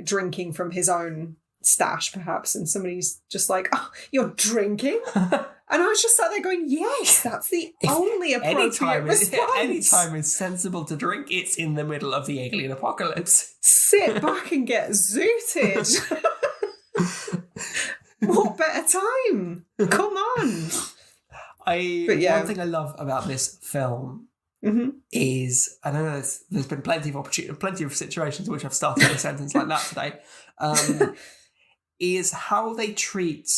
drinking from his own stash, perhaps, and somebody's just "Oh, you're drinking?" And I was just sat there going, "Yes, that's the only appropriate response. Anytime it's sensible to drink, it's in the middle of the alien apocalypse. Sit back and get zooted. What better time? Come on." One thing I love about this film is, I don't know, there's been plenty of situations in which I've started a sentence like that today, is how they treat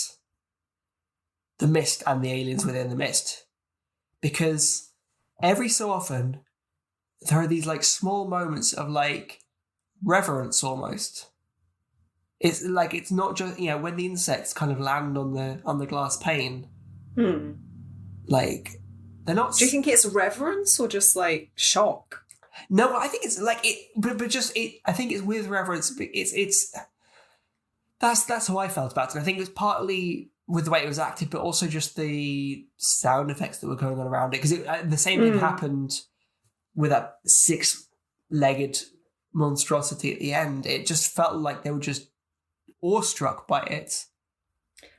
the mist and the aliens within the mist. Because every so often, there are these small moments of reverence almost. It's it's not just, when the insects kind of land on the glass pane. They're not... Do you think it's reverence or just shock? No, I think it's like it, but just it. I think it's with reverence. It's that's how I felt about it. I think it was partly with the way it was acted, but also just the sound effects that were going on around it. Because the same thing happened with that 6-legged monstrosity at the end. It just felt like they were just awestruck by it.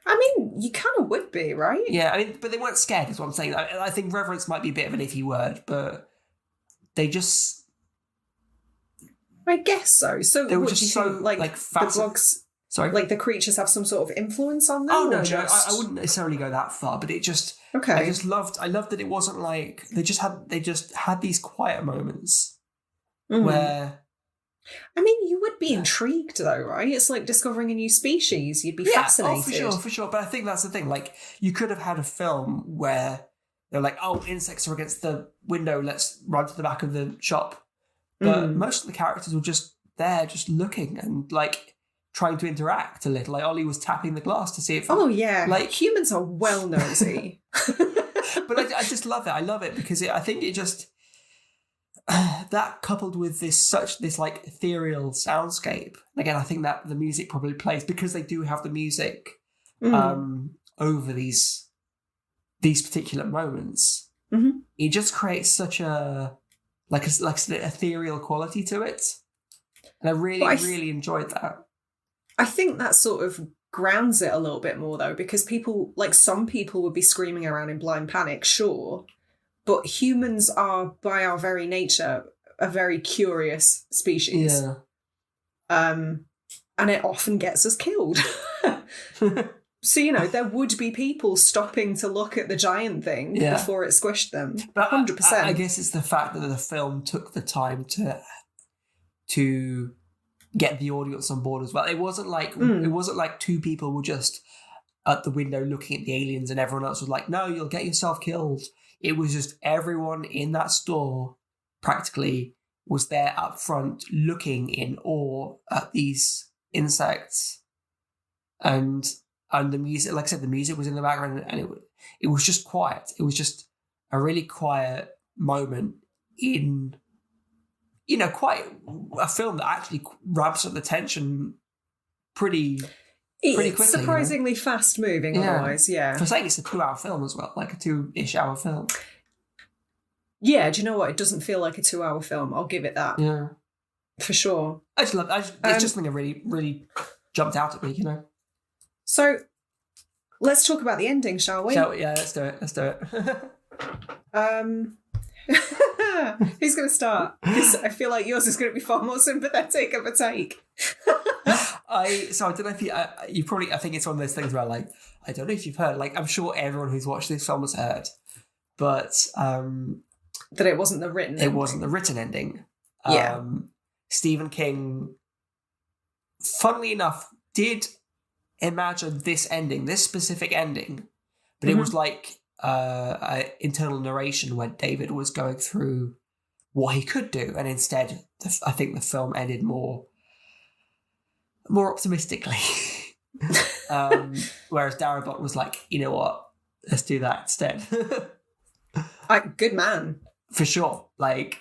I mean, you kind of would be, right? Yeah, I mean, but they weren't scared, is what I'm saying. I think reverence might be a bit of an iffy word, but they just... I guess so. So they were what just do you so, think, like the blogs... Sorry? Like the creatures have some sort of influence on them? Oh, no, just... I wouldn't necessarily go that far, but it just... Okay. I loved that it wasn't like... They just had these quiet moments where... I mean, you would be intrigued though, right? It's like discovering a new species. You'd be fascinated. Oh, for sure. But I think that's the thing. Like, you could have had a film where they're like, oh, insects are against the window, let's run to the back of the shop. But most of the characters were just there, just looking and, like, trying to interact a little. Like, Ollie was tapping the glass to see if... Oh, yeah. Like, humans are well nosy. But I just love it. I love it because I think it just... that coupled with this like ethereal soundscape. Again, I think that the music probably plays because they do have the music over these particular moments. It just creates such a like an ethereal quality to it, and I really enjoyed that. I think that sort of grounds it a little bit more though, because some people would be screaming around in blind panic, sure. But humans are, by our very nature, a very curious species. Yeah. And it often gets us killed. So, there would be people stopping to look at the giant thing before it squished them. But 100%. I guess it's the fact that the film took the time to get the audience on board as well. It wasn't like two people were just at the window looking at the aliens and everyone else was like, no, you'll get yourself killed. It was just everyone in that store practically was there up front looking in awe at these insects. And the music, like I said, the music was in the background and it was just quiet. It was just a really quiet moment in, quite a film that actually ramps up the tension pretty quickly. Surprisingly fast moving otherwise, yeah. For saying it's a 2-hour film as well, like a 2-ish hour film. Yeah, do you know what? It doesn't feel like a 2-hour film. I'll give it that. Yeah. For sure. I just love it. It's just something that really, really jumped out at me, So, let's talk about the ending, shall we? Yeah, let's do it. Who's going to start? Because I feel like yours is going to be far more sympathetic of a take. I don't know if you probably, I think it's one of those things where, like, I don't know if you've heard, like, I'm sure everyone who's watched this film has heard, but that it wasn't the written ending. It wasn't the written ending. Yeah. Stephen King, funnily enough, did imagine this ending, this specific ending, but it was like internal narration where David was going through what he could do, and instead, I think the film ended more optimistically. Whereas Darabont was like, you know what, let's do that instead. Good man. For sure. Like,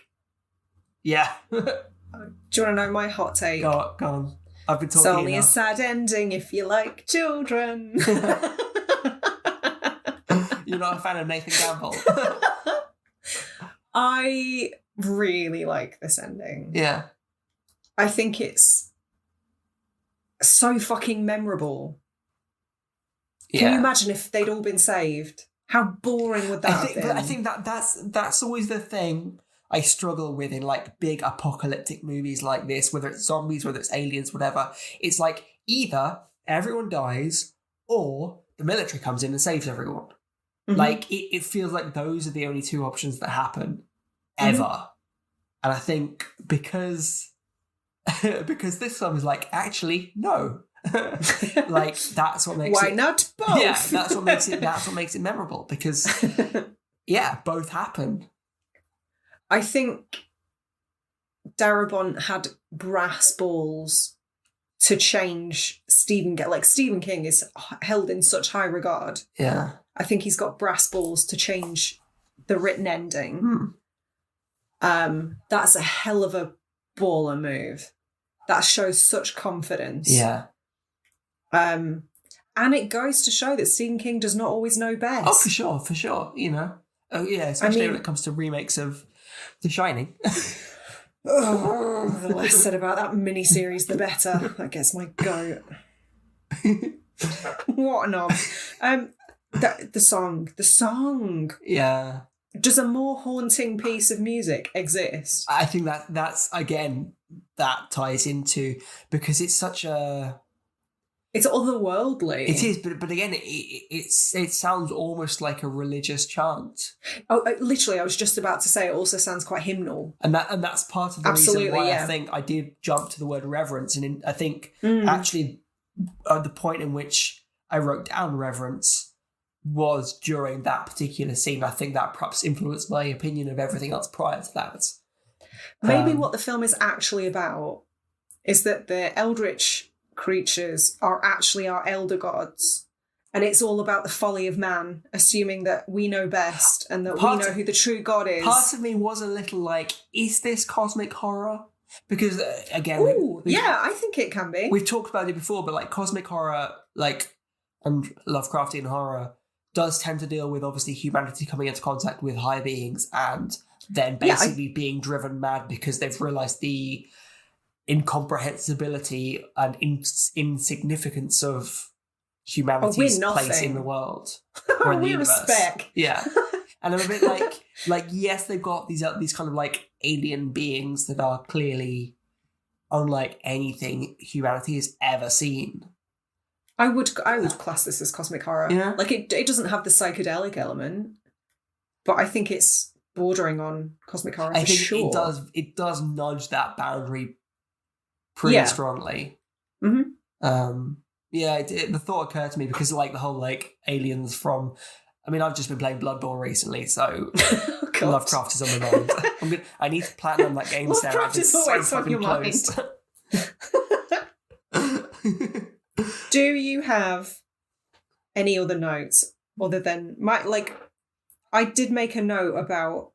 yeah. Do you want to know my hot take? Go on. I've been talking. It's only a sad ending if you like children. You're not a fan of Nathan Campbell? I really like this ending. Yeah. I think it's so fucking memorable. Yeah. Can you imagine if they'd all been saved? How boring would that have been? But I think that's always the thing I struggle with in like big apocalyptic movies like this, whether it's zombies, whether it's aliens, whatever. It's like either everyone dies or the military comes in and saves everyone. Mm-hmm. Like it feels like those are the only two options that happen ever. Mm-hmm. And I think because this film is like, actually, no. Like that's what makes Why not both? Yeah, that's what makes it memorable because both happen. I think Darabont had brass balls to change Stephen King. Like Stephen King is held in such high regard. Yeah. I think he's got brass balls to change the written ending. That's a hell of a baller move. That shows such confidence. Yeah. And it goes to show that Stephen King does not always know best. Oh, for sure. You know. Oh, yeah, especially when it comes to remakes of The Shining. The less said about that miniseries, the better. That gets my goat. What a knob. The song. Yeah. Does a more haunting piece of music exist? I think that's again, that ties into, because it's such a... It's otherworldly. It is, but again, it sounds almost like a religious chant. Oh, literally, I was just about to say it also sounds quite hymnal. And that's part of the reason why I think I did jump to the word reverence. And I think actually the point in which I wrote down reverence was during that particular scene. I think that perhaps influenced my opinion of everything else prior to that. Maybe what the film is actually about is that the eldritch creatures are actually our elder gods, and it's all about the folly of man, assuming that we know best and that we know who the true god is. Part of me was a little like, is this cosmic horror? Because again, I think it can be. We've talked about it before, but like cosmic horror, like, and Lovecraftian horror does tend to deal with obviously humanity coming into contact with higher beings and then basically being driven mad because they've realised the incomprehensibility and insignificance of humanity's place in the world or in the universe. We're a speck. Yeah. And I'm a bit like yes, they've got these kind of like alien beings that are clearly unlike anything humanity has ever seen. I would class this as cosmic horror. Yeah. Like it doesn't have the psychedelic element, but I think it's bordering on cosmic horror. I think sure. It does nudge that boundary pretty strongly. Mm-hmm. The thought occurred to me because like the whole like aliens from... I mean, I've just been playing Bloodborne recently, so Lovecraft is on my mind. I need to platinum that game. Lovecraft is always on your mind. Do you have any other notes other than I did make a note about,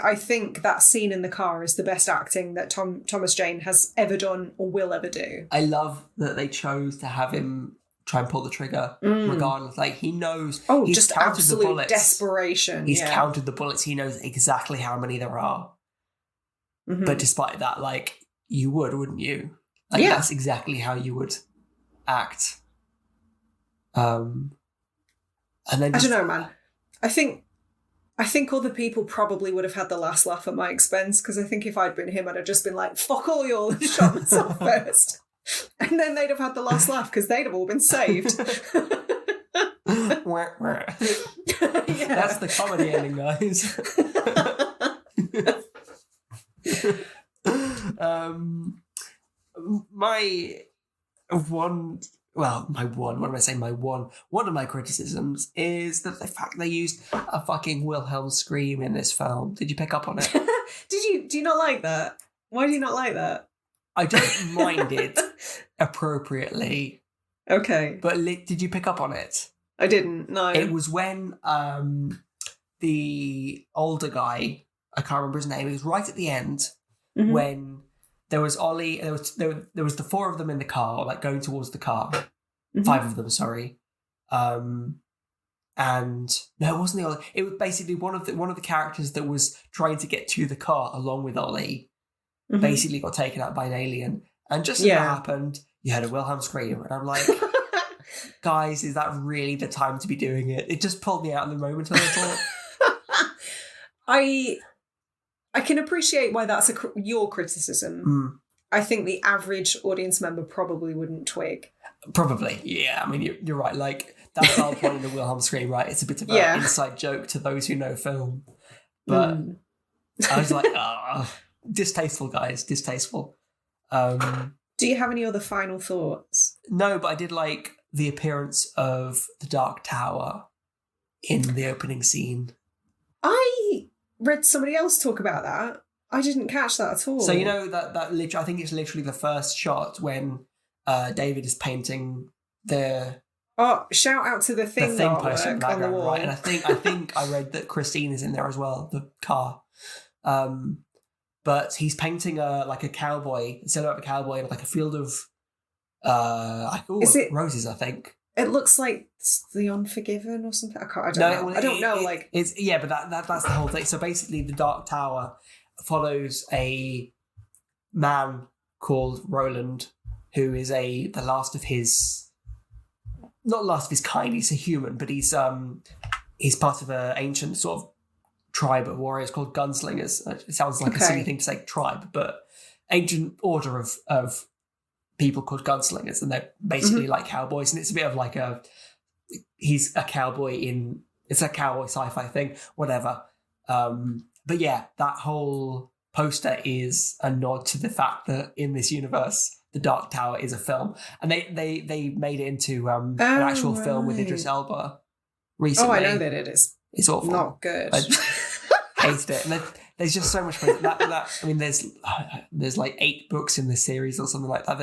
I think that scene in the car is the best acting that Thomas Jane has ever done or will ever do. I love that they chose to have him try and pull the trigger regardless. Like, he knows. Oh, he's just counted absolute the bullets. Desperation. He's counted the bullets. He knows exactly how many there are. Mm-hmm. But despite that, you would, wouldn't you? That's exactly how you would act. And then I don't know, man. I think other people probably would have had the last laugh at my expense, because I think if I'd been him, I'd have just been like, fuck all y'all, and shot myself first. And then they'd have had the last laugh because they'd have all been saved. That's the comedy ending, guys. One of my criticisms is that the fact they used a fucking Wilhelm scream in this film. Did you pick up on it? Do you not like that? Why do you not like that? I don't mind it appropriately. Okay. But did you pick up on it? I didn't, no. It was when the older guy, I can't remember his name, it was right at the end, when there was Ollie, there was the four of them in the car, going towards the car. Mm-hmm. 5 of them, sorry. And no, it wasn't the Ollie. It was basically one of the characters that was trying to get to the car along with Ollie. Mm-hmm. Basically got taken out by an alien. And just as that happened, you heard a Wilhelm scream. And I'm like, guys, is that really the time to be doing it? It just pulled me out in the moment a little. I can appreciate why that's your criticism. Mm. I think the average audience member probably wouldn't twig. Probably, yeah. I mean, you're right. That's our point in the Wilhelm scream, right? It's a bit of an inside joke to those who know film. But I was like, distasteful, guys, distasteful. Do you have any other final thoughts? No, but I did like the appearance of the Dark Tower in the opening scene. I read somebody else talk about that. I didn't catch that at all. So you know that I think it's literally the first shot when David is painting the... Oh, shout out to the thing poster in the background, right? And I think I read that Christine is in there as well, the car. But he's painting a cowboy, instead of a cowboy in like a field of roses, I think. It looks like The Unforgiven or something. I don't know. But that's the whole thing. So basically, the Dark Tower follows a man called Roland, who is the last of his, not last of his kind. He's a human, but he's part of an ancient sort of tribe of warriors called gunslingers. It sounds like a silly thing to say, tribe, but ancient order of people called gunslingers, and they're basically like cowboys, and it's a bit of he's a cowboy it's a cowboy sci-fi thing, whatever. But yeah, that whole poster is a nod to the fact that in this universe, The Dark Tower is a film, and they made it into an actual film with Idris Elba recently. Oh, I know that it is. It's awful. Not good. I hated it. And there's just so much. There's like 8 books in this series or something like that.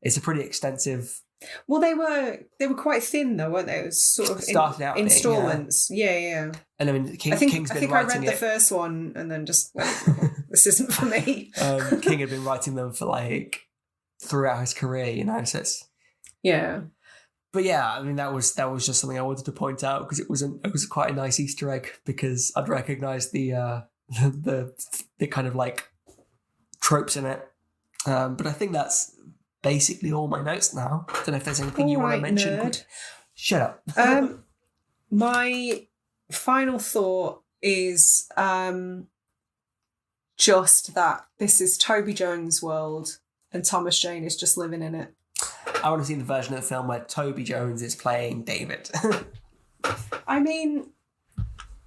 It's a pretty extensive. Well, they were quite thin though, weren't they? It was sort of started out installments. Yeah. And I mean, King's been writing it. I think I read the first one and then just went, this isn't for me. King had been writing them for throughout his career, So it's, yeah. But yeah, I mean that was just something I wanted to point out because it was quite a nice Easter egg, because I'd recognised the kind of tropes in it. But I think that's basically all my notes now. I don't know if there's anything you want to mention. Nerd. Shut up. My final thought is just that this is Toby Jones' world and Thomas Jane is just living in it. I want to see the version of the film where Toby Jones is playing David. I mean,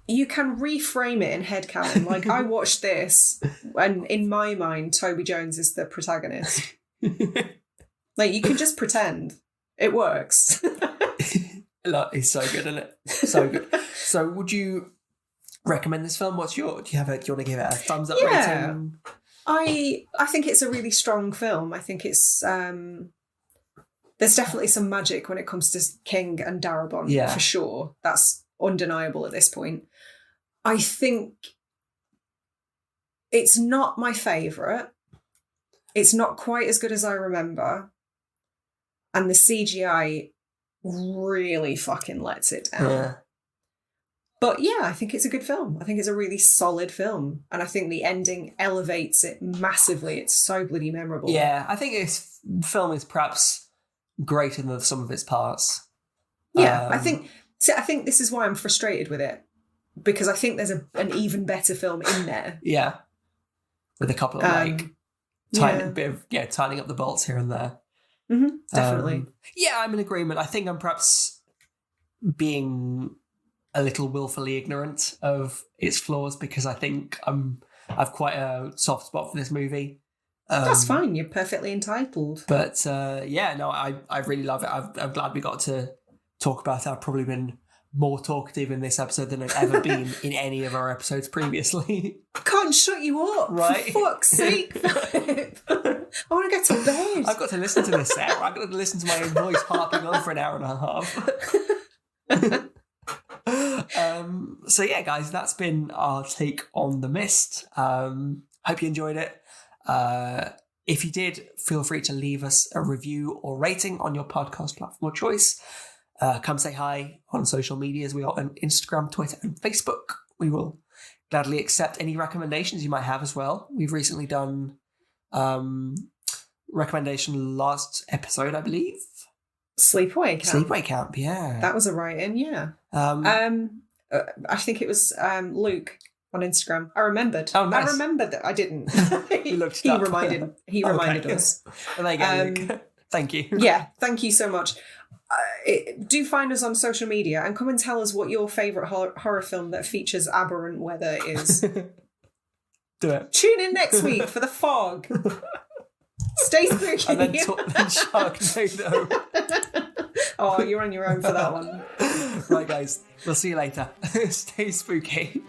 you can reframe it in headcanon. I watched this, and in my mind, Toby Jones is the protagonist. You can just pretend. It works. It's so good, isn't it? So good. So would you recommend this film? Do you want to give it a thumbs up rating? I think it's a really strong film. I think it's there's definitely some magic when it comes to King and Darabont, for sure. That's undeniable at this point. I think it's not my favourite. It's not quite as good as I remember. And the CGI really fucking lets it down. Yeah. But yeah, I think it's a good film. I think it's a really solid film. And I think the ending elevates it massively. It's so bloody memorable. Yeah, I think this film is perhaps greater than some of its parts. Yeah, I think this is why I'm frustrated with it. Because I think there's an even better film in there. Yeah. With a couple of tightening up the bolts here and there. Mm-hmm, definitely. I'm in agreement. I think I'm perhaps being a little willfully ignorant of its flaws because I think I've quite a soft spot for this movie. That's fine. You're perfectly entitled. But I really love it. I'm glad we got to talk about it. I've probably been more talkative in this episode than I've ever been in any of our episodes previously. I can't shut you up, right? For fuck's sake, Philip. I want to get to bed. I've got to listen to this, Sarah. I've got to listen to my own voice harping on for an hour and a half. So yeah, guys, that's been our take on The Mist. Hope you enjoyed it. If you did, feel free to leave us a review or rating on your podcast platform of choice. Come say hi on social medias. We are on Instagram, Twitter, and Facebook. We will gladly accept any recommendations you might have as well. We've recently done recommendation last episode, I believe. Sleepaway Camp. Sleepaway Camp, yeah. That was a write-in, yeah. I think it was Luke on Instagram. I remembered. Oh, nice. I remembered that I didn't. He reminded us. Well, there you go, Luke. Thank you. Yeah, thank you so much. Do find us on social media and come and tell us what your favourite horror film that features aberrant weather is. Do it. Tune in next week for The Fog. Stay spooky. And then Sharknado. Oh, you're on your own for that one. Right, guys. We'll see you later. Stay spooky.